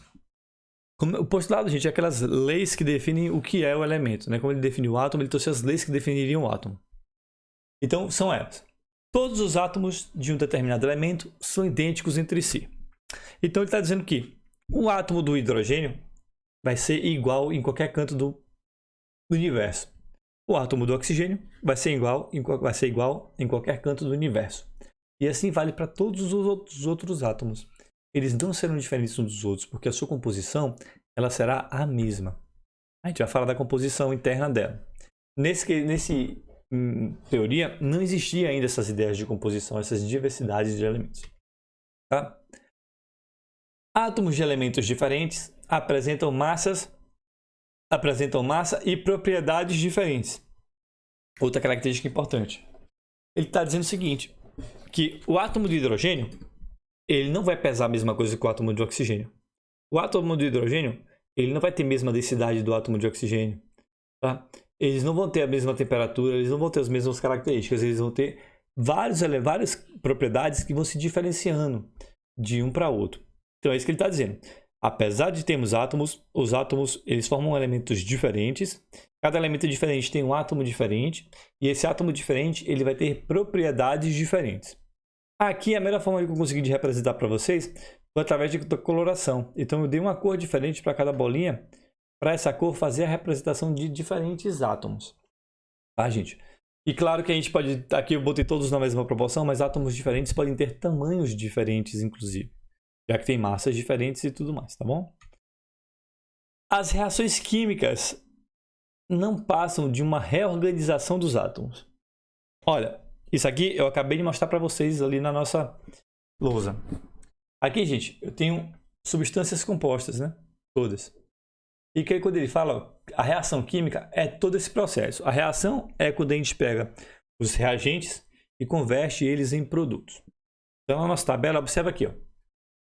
O postulado, gente, é aquelas leis que definem o que é o elemento. Né? Como ele definiu o átomo, ele trouxe as leis que definiriam o átomo. Então, são elas. Todos os átomos de um determinado elemento são idênticos entre si. Então, ele está dizendo que o átomo do hidrogênio vai ser igual em qualquer canto do universo. O átomo do oxigênio vai ser igual em qualquer canto do universo. E assim vale para todos os outros átomos. Eles não serão diferentes uns dos outros, porque a sua composição ela será a mesma. A gente vai falar da composição interna dela. Nesse teoria, não existia ainda essas ideias de composição, essas diversidades de elementos. Tá? Átomos de elementos diferentes apresentam massa e propriedades diferentes. Outra característica importante. Ele está dizendo o seguinte, que o átomo de hidrogênio, ele não vai pesar a mesma coisa que o átomo de oxigênio. O átomo de hidrogênio, ele não vai ter a mesma densidade do átomo de oxigênio. Tá? Eles não vão ter a mesma temperatura, eles não vão ter as mesmas características, eles vão ter várias propriedades que vão se diferenciando de um para outro. Então é isso que ele está dizendo. Apesar de termos átomos, os átomos eles formam elementos diferentes. Cada elemento diferente tem um átomo diferente. E esse átomo diferente ele vai ter propriedades diferentes. Aqui a melhor forma que eu consegui de representar para vocês foi através da coloração. Então eu dei uma cor diferente para cada bolinha, para essa cor fazer a representação de diferentes átomos. Tá, gente? E claro que a gente pode... Aqui eu botei todos na mesma proporção, mas átomos diferentes podem ter tamanhos diferentes, inclusive. Já que tem massas diferentes e tudo mais, tá bom? As reações químicas não passam de uma reorganização dos átomos. Olha, isso aqui eu acabei de mostrar para vocês ali na nossa lousa. Aqui, gente, eu tenho substâncias compostas, né? Todas. E que quando ele fala, ó, a reação química é todo esse processo. A reação é quando a gente pega os reagentes e converte eles em produtos. Então, a nossa tabela, observa aqui, ó.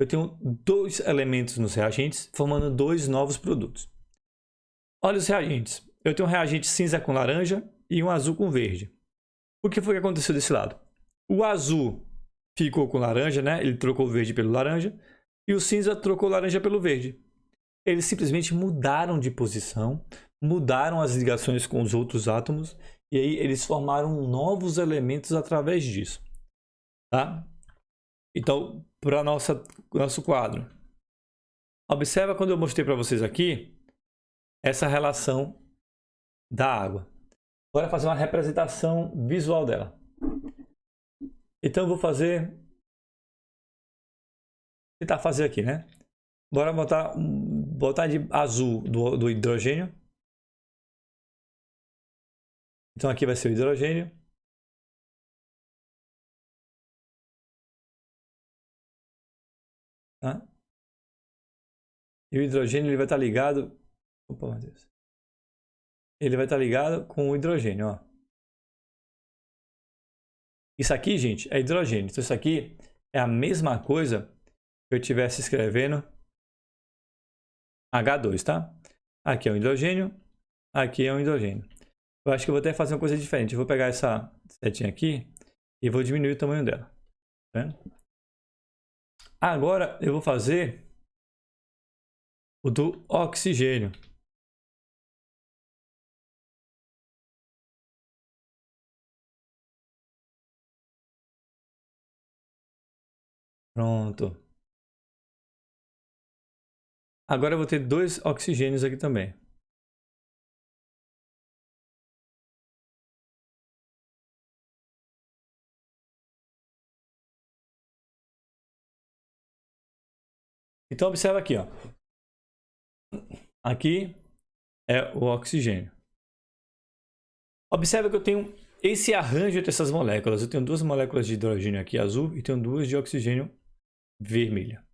Eu tenho 2 elementos nos reagentes, formando 2 novos produtos. Olha os reagentes. Eu tenho um reagente cinza com laranja e um azul com verde. O que foi que aconteceu desse lado? O azul ficou com laranja, né? Ele trocou o verde pelo laranja. E o cinza trocou o laranja pelo verde. Eles simplesmente mudaram de posição, mudaram as ligações com os outros átomos. E aí eles formaram novos elementos através disso. Tá? Então, para nosso quadro. Observa quando eu mostrei para vocês aqui essa relação da água. Agora fazer uma representação visual dela. Então eu vou tentar fazer aqui, né? Bora botar de azul do hidrogênio. Então aqui vai ser o hidrogênio. Tá? E o hidrogênio ele vai estar ligado. Opa, meu Deus. Ele vai estar ligado com o hidrogênio, ó. Isso aqui, gente, é hidrogênio. Então isso aqui é a mesma coisa que eu estivesse escrevendo H2, tá? Aqui é um hidrogênio, aqui é um hidrogênio. Eu acho que eu vou até fazer uma coisa diferente. Eu vou pegar essa setinha aqui e vou diminuir o tamanho dela. Tá vendo? Agora eu vou fazer o do oxigênio. Pronto. Agora eu vou ter 2 oxigênios aqui também. Então observa aqui, ó. Aqui é o oxigênio. Observa que eu tenho esse arranjo entre essas moléculas. Eu tenho 2 moléculas de hidrogênio aqui azul e tenho 2 de oxigênio vermelha.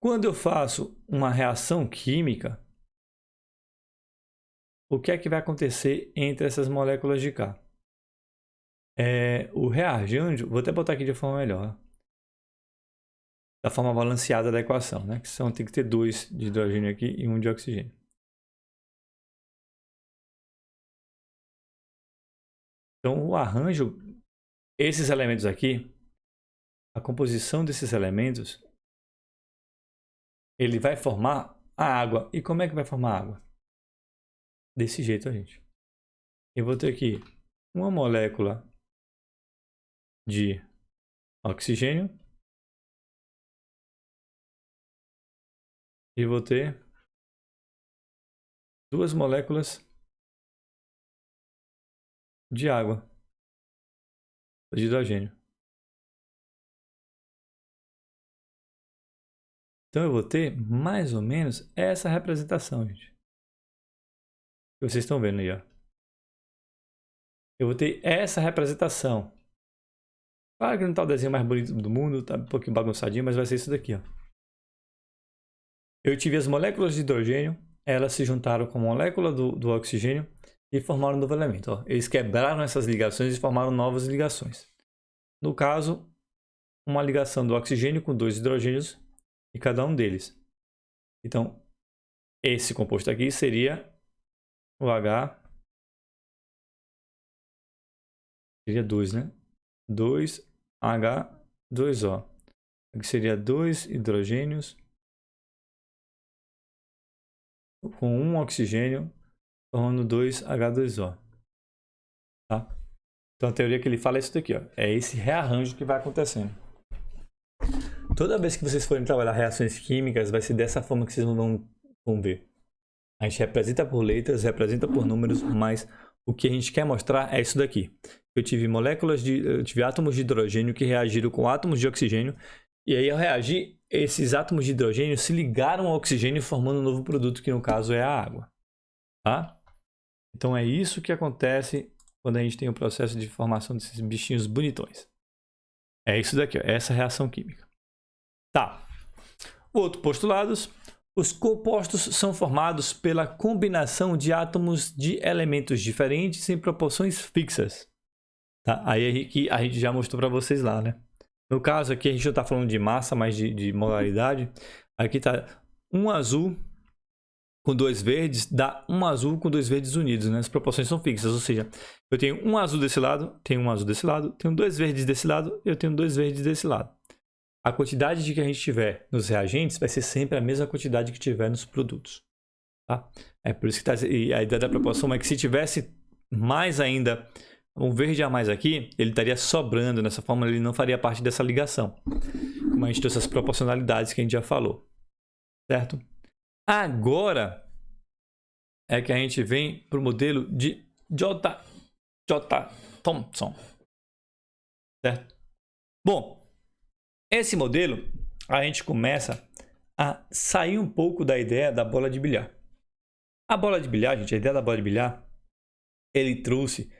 Quando eu faço uma reação química, o que é que vai acontecer entre essas moléculas de cá? O rearranjo, vou até botar aqui de forma melhor, da forma balanceada da equação, né? Que tem que ter 2 de hidrogênio aqui e 1 de oxigênio. Então, o arranjo, esses elementos aqui, a composição desses elementos, ele vai formar a água. E como é que vai formar a água? Desse jeito, gente. Eu vou ter aqui uma molécula de oxigênio e vou ter 2 moléculas de água, de hidrogênio. Então eu vou ter mais ou menos essa representação, gente. Vocês estão vendo aí, ó. eu vou ter essa representação. Claro que não está o desenho mais bonito do mundo, está um pouquinho bagunçadinho, mas vai ser isso daqui, ó. Eu tive as moléculas de hidrogênio, elas se juntaram com a molécula do oxigênio e formaram um novo elemento. Ó. Eles quebraram essas ligações e formaram novas ligações. No caso, uma ligação do oxigênio com 2 hidrogênios em cada um deles. Então, esse composto aqui seria o H. Seria 2, né? 2H2O. Aqui seria 2 hidrogênios com 1 oxigênio formando 2H2O. Tá? Então a teoria que ele fala é isso daqui, ó. É esse rearranjo que vai acontecendo. Toda vez que vocês forem trabalhar reações químicas, vai ser dessa forma que vocês vão ver. A gente representa por letras, representa por números, mas o que a gente quer mostrar é isso daqui. Eu tive átomos de hidrogênio que reagiram com átomos de oxigênio, e aí ao reagir, esses átomos de hidrogênio se ligaram ao oxigênio formando um novo produto, que no caso é a água. Tá? Então é isso que acontece quando a gente tem o processo de formação desses bichinhos bonitões. É isso daqui, ó, essa reação química. Tá. Outro postulado: os compostos são formados pela combinação de átomos de elementos diferentes em proporções fixas. Tá? Aí que a gente já mostrou para vocês lá, né? No caso aqui a gente não está falando de massa, mas de molaridade. Aqui está um azul com 2 verdes, dá um azul com 2 verdes unidos, né? As proporções são fixas, ou seja, eu tenho um azul desse lado, tenho um azul desse lado, tenho 2 verdes desse lado, eu tenho 2 verdes desse lado. A quantidade de que a gente tiver nos reagentes vai ser sempre a mesma quantidade que tiver nos produtos. Tá? É por isso que a ideia da proporção é que se tivesse mais ainda um verde a mais aqui, ele estaria sobrando. Dessa forma, ele não faria parte dessa ligação. Como a gente trouxe as proporcionalidades que a gente já falou. Certo? Agora é que a gente vem para o modelo de J. Thomson. Certo? Bom, esse modelo, a gente começa a sair um pouco da ideia da bola de bilhar. A bola de bilhar, gente, a ideia da bola de bilhar, ele trouxe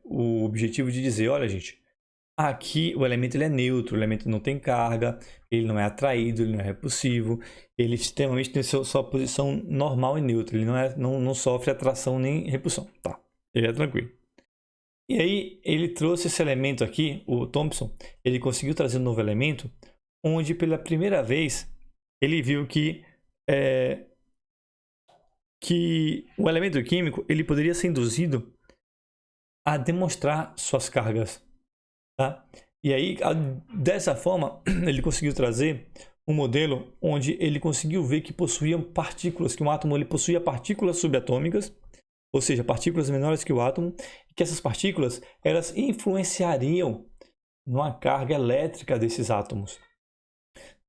o objetivo de dizer, olha, gente, aqui o elemento ele é neutro, o elemento não tem carga, ele não é atraído, ele não é repulsivo, ele extremamente tem sua posição normal e neutra, ele não sofre atração nem repulsão, tá? Ele é tranquilo. E aí ele trouxe esse elemento aqui, o Thomson, ele conseguiu trazer um novo elemento, onde pela primeira vez ele viu que o elemento químico ele poderia ser induzido a demonstrar suas cargas. Tá? E aí, dessa forma, ele conseguiu trazer um modelo onde ele conseguiu ver que possuíam partículas, que um átomo ele possuía partículas subatômicas, ou seja, partículas menores que o átomo, e que essas partículas elas influenciariam numa carga elétrica desses átomos,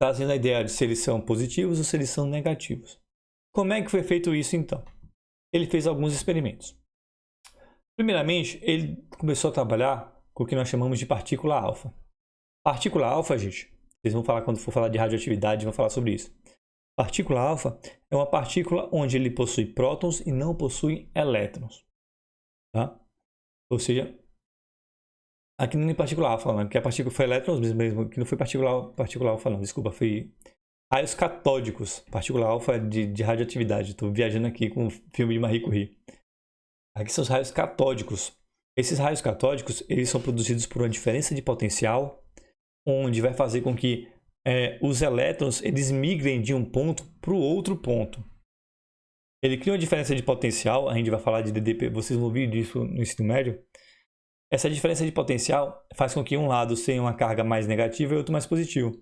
trazendo a ideia de se eles são positivos ou se eles são negativos. Como é que foi feito isso então? Ele fez alguns experimentos. Primeiramente, ele começou a trabalhar com o que nós chamamos de partícula alfa. Partícula alfa, gente, vocês vão falar quando for falar de radioatividade, vão falar sobre isso. Partícula alfa é uma partícula onde ele possui prótons e não possui elétrons. Tá? Ou seja, aqui não é partícula alfa, não, porque a partícula foi elétrons mesmo, que não foi partícula alfa não, desculpa, foi raios catódicos. Partícula alfa é de radioatividade, estou viajando aqui com o filme de Marie Curie. Aqui são os raios catódicos. Esses raios catódicos, eles são produzidos por uma diferença de potencial, onde vai fazer com que os elétrons eles migrem de um ponto para o outro ponto. Ele cria uma diferença de potencial, a gente vai falar de DDP, vocês vão ouvir disso no ensino médio. Essa diferença de potencial faz com que um lado tenha uma carga mais negativa e outro mais positivo.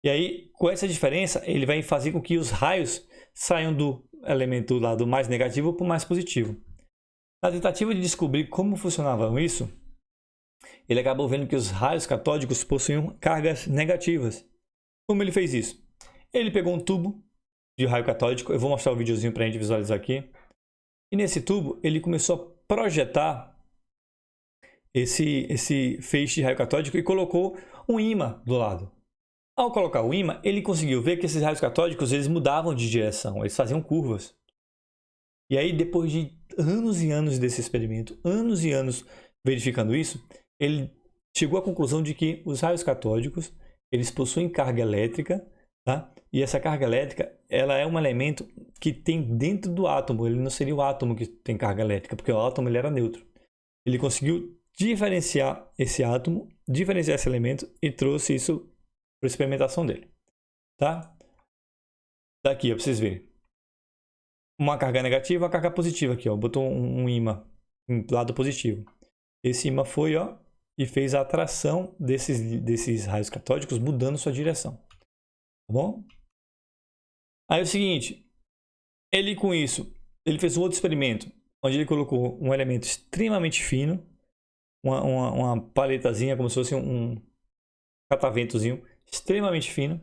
E aí, com essa diferença, ele vai fazer com que os raios saiam do elemento do lado mais negativo para o mais positivo. Na tentativa de descobrir como funcionava isso, ele acabou vendo que os raios catódicos possuíam cargas negativas. Como ele fez isso? Ele pegou um tubo de raio catódico, eu vou mostrar o videozinho para a gente visualizar aqui. E nesse tubo, ele começou a projetar esse feixe de raio catódico e colocou um ímã do lado. Ao colocar o ímã, ele conseguiu ver que esses raios catódicos eles mudavam de direção, eles faziam curvas. E aí, depois de anos e anos desse experimento, anos e anos verificando isso, ele chegou à conclusão de que os raios catódicos, eles possuem carga elétrica, tá? E essa carga elétrica, ela é um elemento que tem dentro do átomo. Ele não seria o átomo que tem carga elétrica, porque o átomo ele era neutro. Ele conseguiu diferenciar esse átomo, diferenciar esse elemento e trouxe isso para a experimentação dele, tá? Daqui, ó, para vocês verem. Uma carga negativa, uma carga positiva aqui, ó. Botou um ímã em lado positivo. Esse ímã foi, ó, e fez a atração desses raios catódicos mudando sua direção. Tá bom? Aí é o seguinte, ele com isso, ele fez um outro experimento, onde ele colocou um elemento extremamente fino, uma paletazinha, como se fosse um cataventozinho, extremamente fino,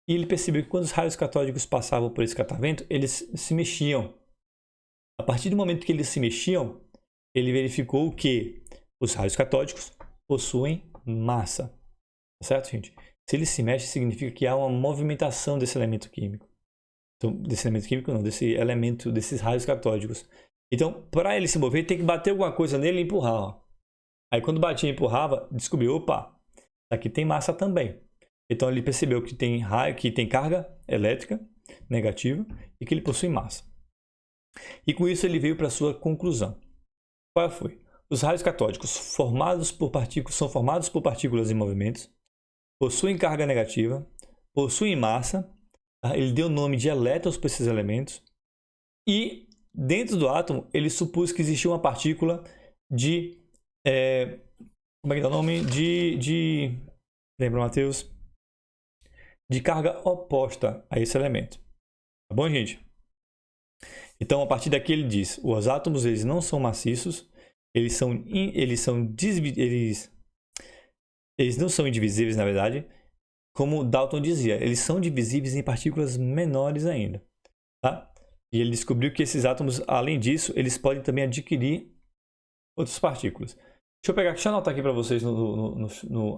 e ele percebeu que quando os raios catódicos passavam por esse catavento, eles se mexiam. A partir do momento que eles se mexiam, ele verificou que os raios catódicos possuem massa. Tá certo, gente? Se ele se mexe, significa que há uma movimentação desse elemento químico. Então, desse elemento químico não, desse elemento, desses raios catódicos. Então, para ele se mover, tem que bater alguma coisa nele e empurrar. Ó. Aí quando batia e empurrava, descobriu, opa, aqui tem massa também. Então ele percebeu que tem raio, que tem carga elétrica negativa e que ele possui massa. E com isso ele veio para a sua conclusão. Qual foi? Os raios catódicos são formados por partículas em movimentos, possuem carga negativa, possuem massa, tá? Ele deu o nome de elétrons para esses elementos e dentro do átomo ele supôs que existia uma partícula de como é que é o nome? Lembra, Matheus? De carga oposta a esse elemento. Tá bom, gente? Então, a partir daqui ele diz, os átomos eles não são maciços, eles não são indivisíveis, na verdade, como Dalton dizia, eles são divisíveis em partículas menores ainda, tá? E ele descobriu que esses átomos, além disso, eles podem também adquirir outras partículas. Deixa eu anotar aqui para vocês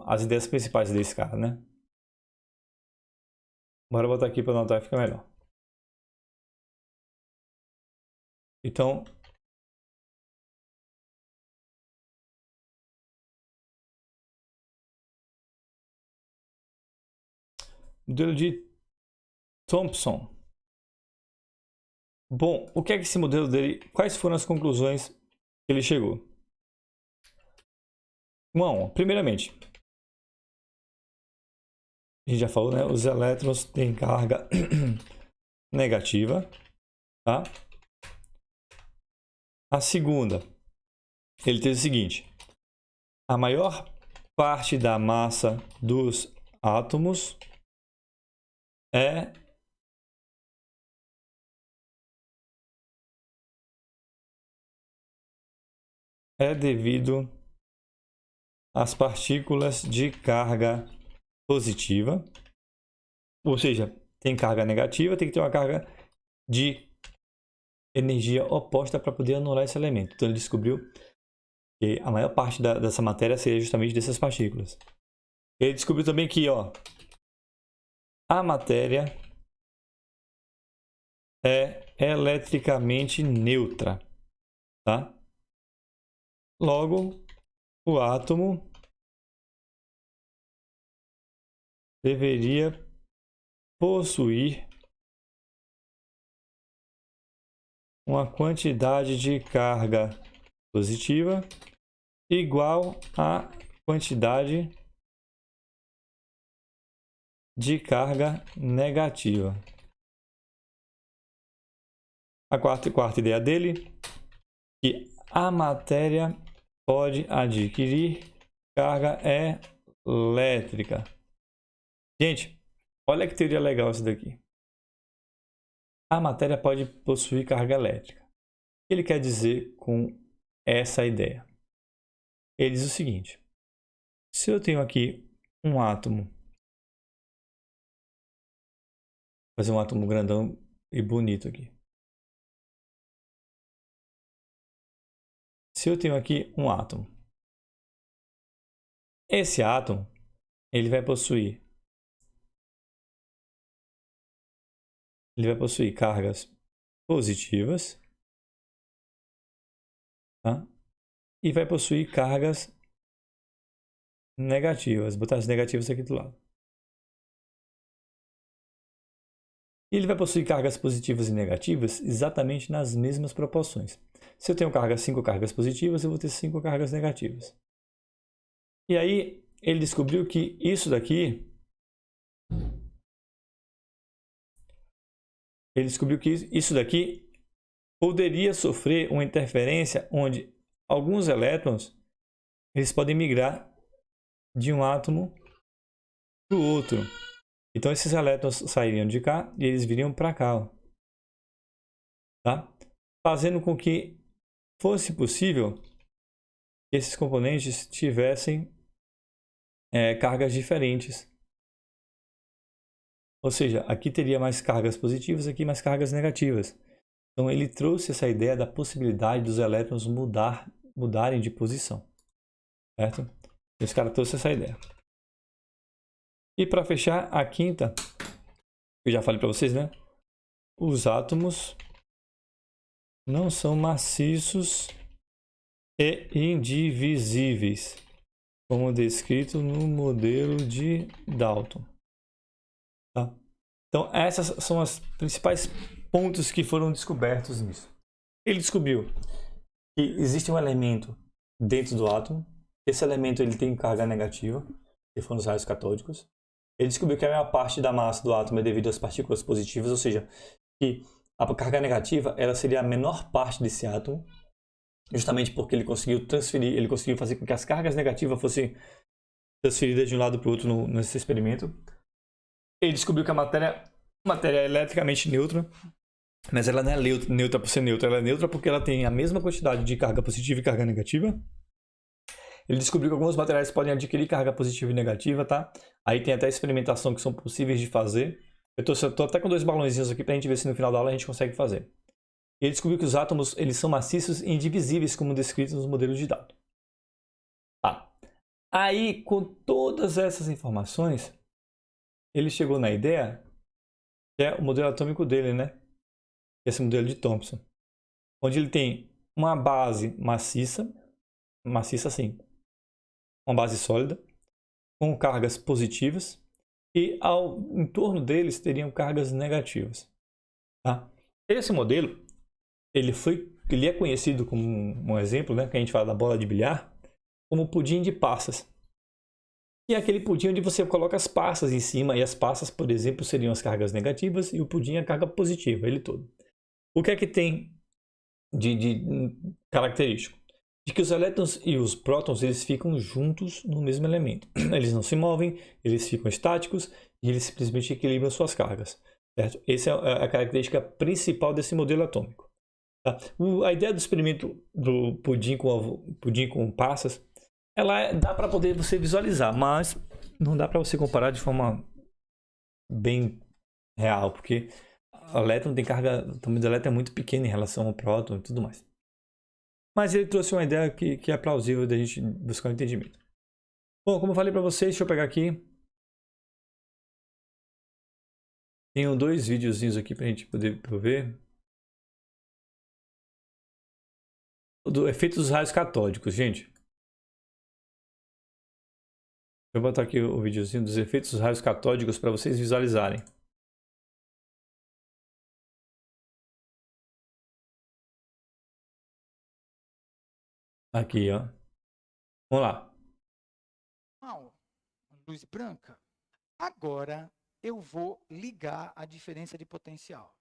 as ideias principais desse cara, né? Bora botar aqui para anotar, fica melhor. Então, modelo de Thomson. Bom, o que é que esse modelo dele... Quais foram as conclusões que ele chegou? Bom, primeiramente, a gente já falou, né? Os elétrons têm carga negativa, tá? A segunda, ele diz o seguinte: a maior parte da massa dos átomos é devido às partículas de carga positiva, ou seja, tem carga negativa, tem que ter uma carga de energia oposta para poder anular esse elemento. Então ele descobriu que a maior parte dessa matéria seria justamente dessas partículas. Ele descobriu também que, ó, a matéria é eletricamente neutra, tá? Logo, o átomo deveria possuir uma quantidade de carga positiva igual à quantidade de carga negativa. A quarta ideia dele, que a matéria pode adquirir carga elétrica. Gente, olha que teoria legal isso daqui. A matéria pode possuir carga elétrica. O que ele quer dizer com essa ideia? Ele diz o seguinte: se eu tenho aqui um átomo, vou fazer um átomo grandão e bonito aqui. Se eu tenho aqui um átomo, esse átomo ele vai possuir cargas positivas tá? E vai possuir cargas negativas. Vou botar as negativas aqui do lado. E ele vai possuir cargas positivas e negativas exatamente nas mesmas proporções. Se eu tenho 5 cargas positivas, eu vou ter 5 cargas negativas. E aí, ele descobriu que isso daqui... poderia sofrer uma interferência onde alguns elétrons eles podem migrar de um átomo para o outro. Então, esses elétrons sairiam de cá e eles viriam para cá, ó. Tá? Fazendo com que fosse possível que esses componentes tivessem cargas diferentes. Ou seja, aqui teria mais cargas positivas, aqui mais cargas negativas. Então, ele trouxe essa ideia da possibilidade dos elétrons mudarem de posição. Certo? Esse cara trouxe essa ideia. E para fechar, a quinta, eu já falei para vocês, né? Os átomos não são maciços e indivisíveis, como descrito no modelo de Dalton. Tá? Então, essas são os principais pontos que foram descobertos nisso. Ele descobriu que existe um elemento dentro do átomo. Esse elemento ele tem carga negativa, que foram os raios catódicos. Ele descobriu que a maior parte da massa do átomo é devido às partículas positivas, ou seja, que a carga negativa ela seria a menor parte desse átomo, justamente porque ele conseguiu transferir, ele conseguiu fazer com que as cargas negativas fossem transferidas de um lado para o outro nesse experimento. Ele descobriu que a matéria é eletricamente neutra, mas ela não é neutra por ser neutra, ela é neutra porque ela tem a mesma quantidade de carga positiva e carga negativa. Ele descobriu que alguns materiais podem adquirir carga positiva e negativa, tá? Aí tem até experimentação que são possíveis de fazer. Eu tô até com 2 balãozinhos aqui pra gente ver se no final da aula a gente consegue fazer. Ele descobriu que os átomos eles são maciços e indivisíveis, como descritos nos modelos de Dalton. Tá. Aí, com todas essas informações, ele chegou na ideia que é o modelo atômico dele, né? Esse modelo de Thomson. Onde ele tem uma base maciça assim, uma base sólida, com cargas positivas, e em torno deles teriam cargas negativas. Tá? Esse modelo, ele é conhecido como um exemplo, né, que a gente fala da bola de bilhar, como pudim de passas. E é aquele pudim onde você coloca as passas em cima, e as passas, por exemplo, seriam as cargas negativas, e o pudim é a carga positiva, ele todo. O que é que tem de característico? De que os elétrons e os prótons eles ficam juntos no mesmo elemento. Eles não se movem, eles ficam estáticos e eles simplesmente equilibram suas cargas. Certo? Essa é a característica principal desse modelo atômico. Tá? A ideia do experimento do pudim com passas, dá para poder você visualizar, mas não dá para você comparar de forma bem real, porque o elétron tem carga, o tamanho do elétron é muito pequeno em relação ao próton e tudo mais. Mas ele trouxe uma ideia que é plausível da gente buscar um entendimento. Bom, como eu falei para vocês, deixa eu pegar aqui. Tenho 2 videozinhos aqui para a gente poder ver. Do efeito dos raios catódicos, gente. Eu vou botar aqui o videozinho dos efeitos dos raios catódicos para vocês visualizarem. Aqui, ó. Vamos lá. Luz branca. Agora eu vou ligar a diferença de potencial.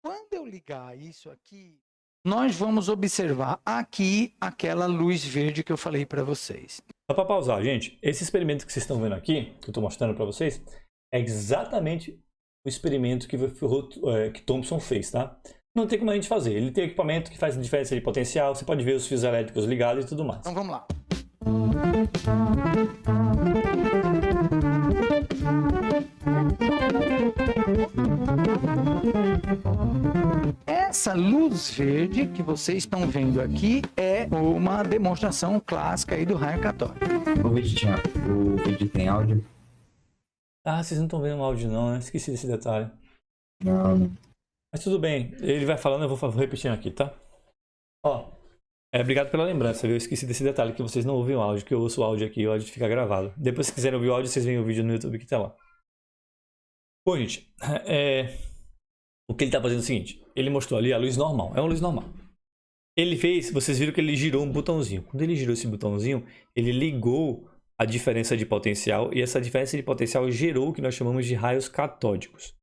Quando eu ligar isso aqui, nós vamos observar aqui aquela luz verde que eu falei para vocês. Só para pausar, gente. Esse experimento que vocês estão vendo aqui, que eu estou mostrando para vocês, é exatamente o experimento que Thomson fez, tá? Não tem como a gente fazer. Ele tem equipamento que faz diferença de potencial, você pode ver os fios elétricos ligados e tudo mais. Então vamos lá. Essa luz verde que vocês estão vendo aqui é uma demonstração clássica aí do raio catódico. O vídeo tem áudio? Ah, vocês não estão vendo o áudio não, né? Esqueci desse detalhe. Não. Mas tudo bem, ele vai falando, eu vou repetindo aqui, tá? Ó, Obrigado pela lembrança, viu? Eu esqueci desse detalhe que vocês não ouvem o áudio, que eu ouço o áudio aqui e o áudio fica gravado. Depois, se quiserem ouvir o áudio, vocês veem o vídeo no YouTube que tá lá. Bom, gente, o que ele tá fazendo é o seguinte. Ele mostrou ali a luz normal. É uma luz normal. Ele fez, vocês viram que ele girou um botãozinho. Quando ele girou esse botãozinho, ele ligou a diferença de potencial e essa diferença de potencial gerou o que nós chamamos de raios catódicos,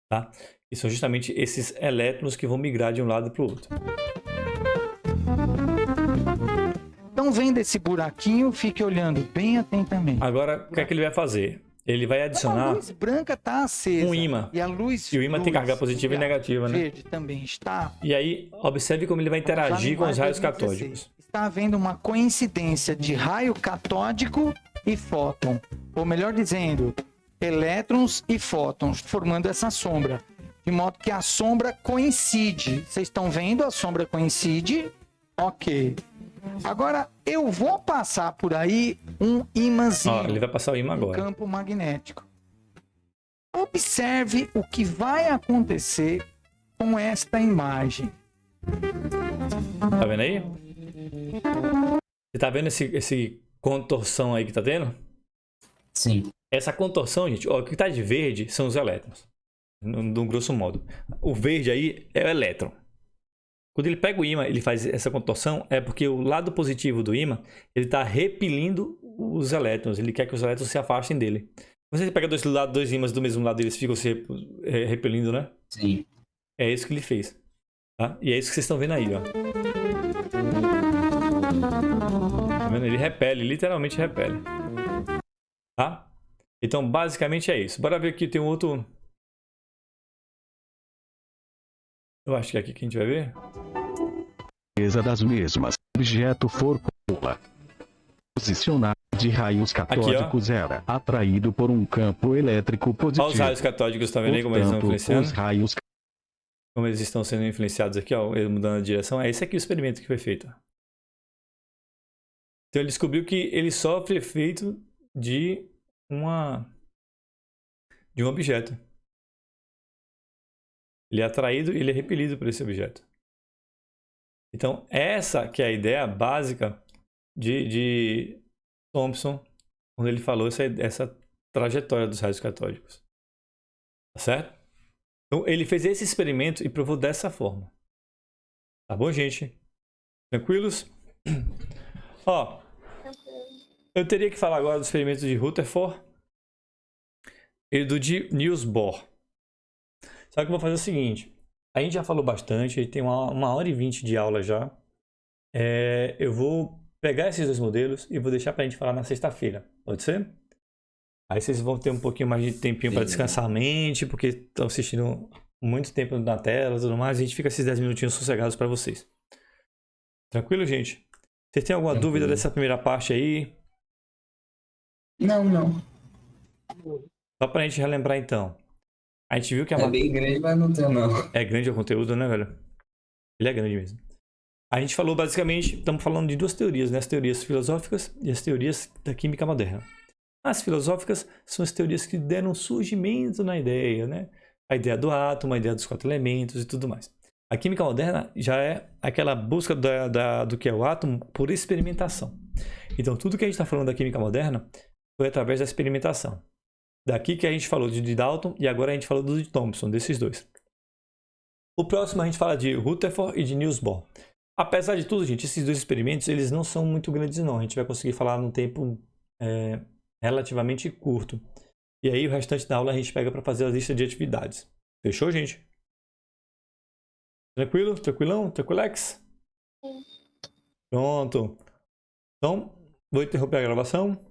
tá? E são justamente esses elétrons que vão migrar de um lado para o outro. Então, vendo esse buraquinho, fique olhando bem atentamente. Agora, o que é que ele vai fazer? Ele vai A adicionar luz branca está acesa. um ímã. E a luz E o ímã tem carga positiva e negativa, né? verde também está. E aí, observe como ele vai interagir com os raios catódicos. Está havendo uma coincidência de raio catódico e fóton. Ou melhor dizendo, elétrons e fótons, formando essa sombra. De modo que a sombra coincide. Vocês estão vendo? A sombra coincide. Ok. Agora, eu vou passar por aí um ímãzinho. Ó, ele vai passar o ímã agora. Campo magnético. Observe o que vai acontecer com esta imagem. Tá vendo aí? Você tá vendo esse contorção aí que tá tendo? Sim. Essa contorção, gente, ó, o que tá de verde são os elétrons. No grosso modo. O verde aí é o elétron. Quando ele pega o ímã, ele faz essa contorção, é porque o lado positivo do ímã, ele está repelindo os elétrons. Ele quer que os elétrons se afastem dele. Quando você pega dois ímãs do mesmo lado, eles ficam se repelindo, né? Sim. É isso que ele fez. Tá? E é isso que vocês estão vendo aí, ó. Tá vendo? Ele repele, literalmente repele. Tá? Então, basicamente é isso. Bora ver aqui, tem um outro... Eu acho que é aqui que a gente vai ver. Das mesmas. Objeto for pula. Posicionar de raios catódicos era atraído por um campo elétrico positivo. Olha os raios catódicos, tá vendo aí como eles estão influenciando? Os raios... Como eles estão sendo influenciados aqui, ó, ele mudando a direção. É esse aqui o experimento que foi feito. Então ele descobriu que ele sofre efeito de um objeto. Ele é atraído e ele é repelido por esse objeto. Então, essa que é a ideia básica de Thomson, quando ele falou essa trajetória dos raios catódicos. Tá certo? Então, ele fez esse experimento e provou dessa forma. Tá bom, gente? Tranquilos? Ó, eu teria que falar agora do experimento de Rutherford e do de Niels Bohr. Só que eu vou fazer o seguinte. A gente já falou bastante, a gente tem 1h20 de aula já. Eu vou pegar esses dois modelos e vou deixar pra gente falar na sexta-feira. Pode ser? Aí vocês vão ter um pouquinho mais de tempinho para descansar a mente, porque estão assistindo muito tempo na tela e tudo mais. A gente fica esses 10 minutinhos sossegados para vocês. Tranquilo, gente? Vocês têm alguma dúvida dessa primeira parte aí? Não. Só pra gente relembrar então. A gente viu que É bem grande, mas não tem não. É grande o conteúdo, né, velho? Ele é grande mesmo. A gente falou basicamente, estamos falando de duas teorias, né? As teorias filosóficas e as teorias da química moderna. As filosóficas são as teorias que deram surgimento na ideia, né? A ideia do átomo, a ideia dos 4 elementos e tudo mais. A química moderna já é aquela busca do que é o átomo por experimentação. Então, tudo que a gente está falando da química moderna foi através da experimentação. Daqui que a gente falou de Dalton e agora a gente falou do de Thomson, desses dois. O próximo a gente fala de Rutherford e de Niels Bohr. Apesar de tudo, gente, esses dois experimentos, eles não são muito grandes não. A gente vai conseguir falar num tempo relativamente curto. E aí o restante da aula a gente pega para fazer a lista de atividades. Fechou, gente? Tranquilo? Tranquilão? Tranquilex? Pronto. Então, vou interromper a gravação.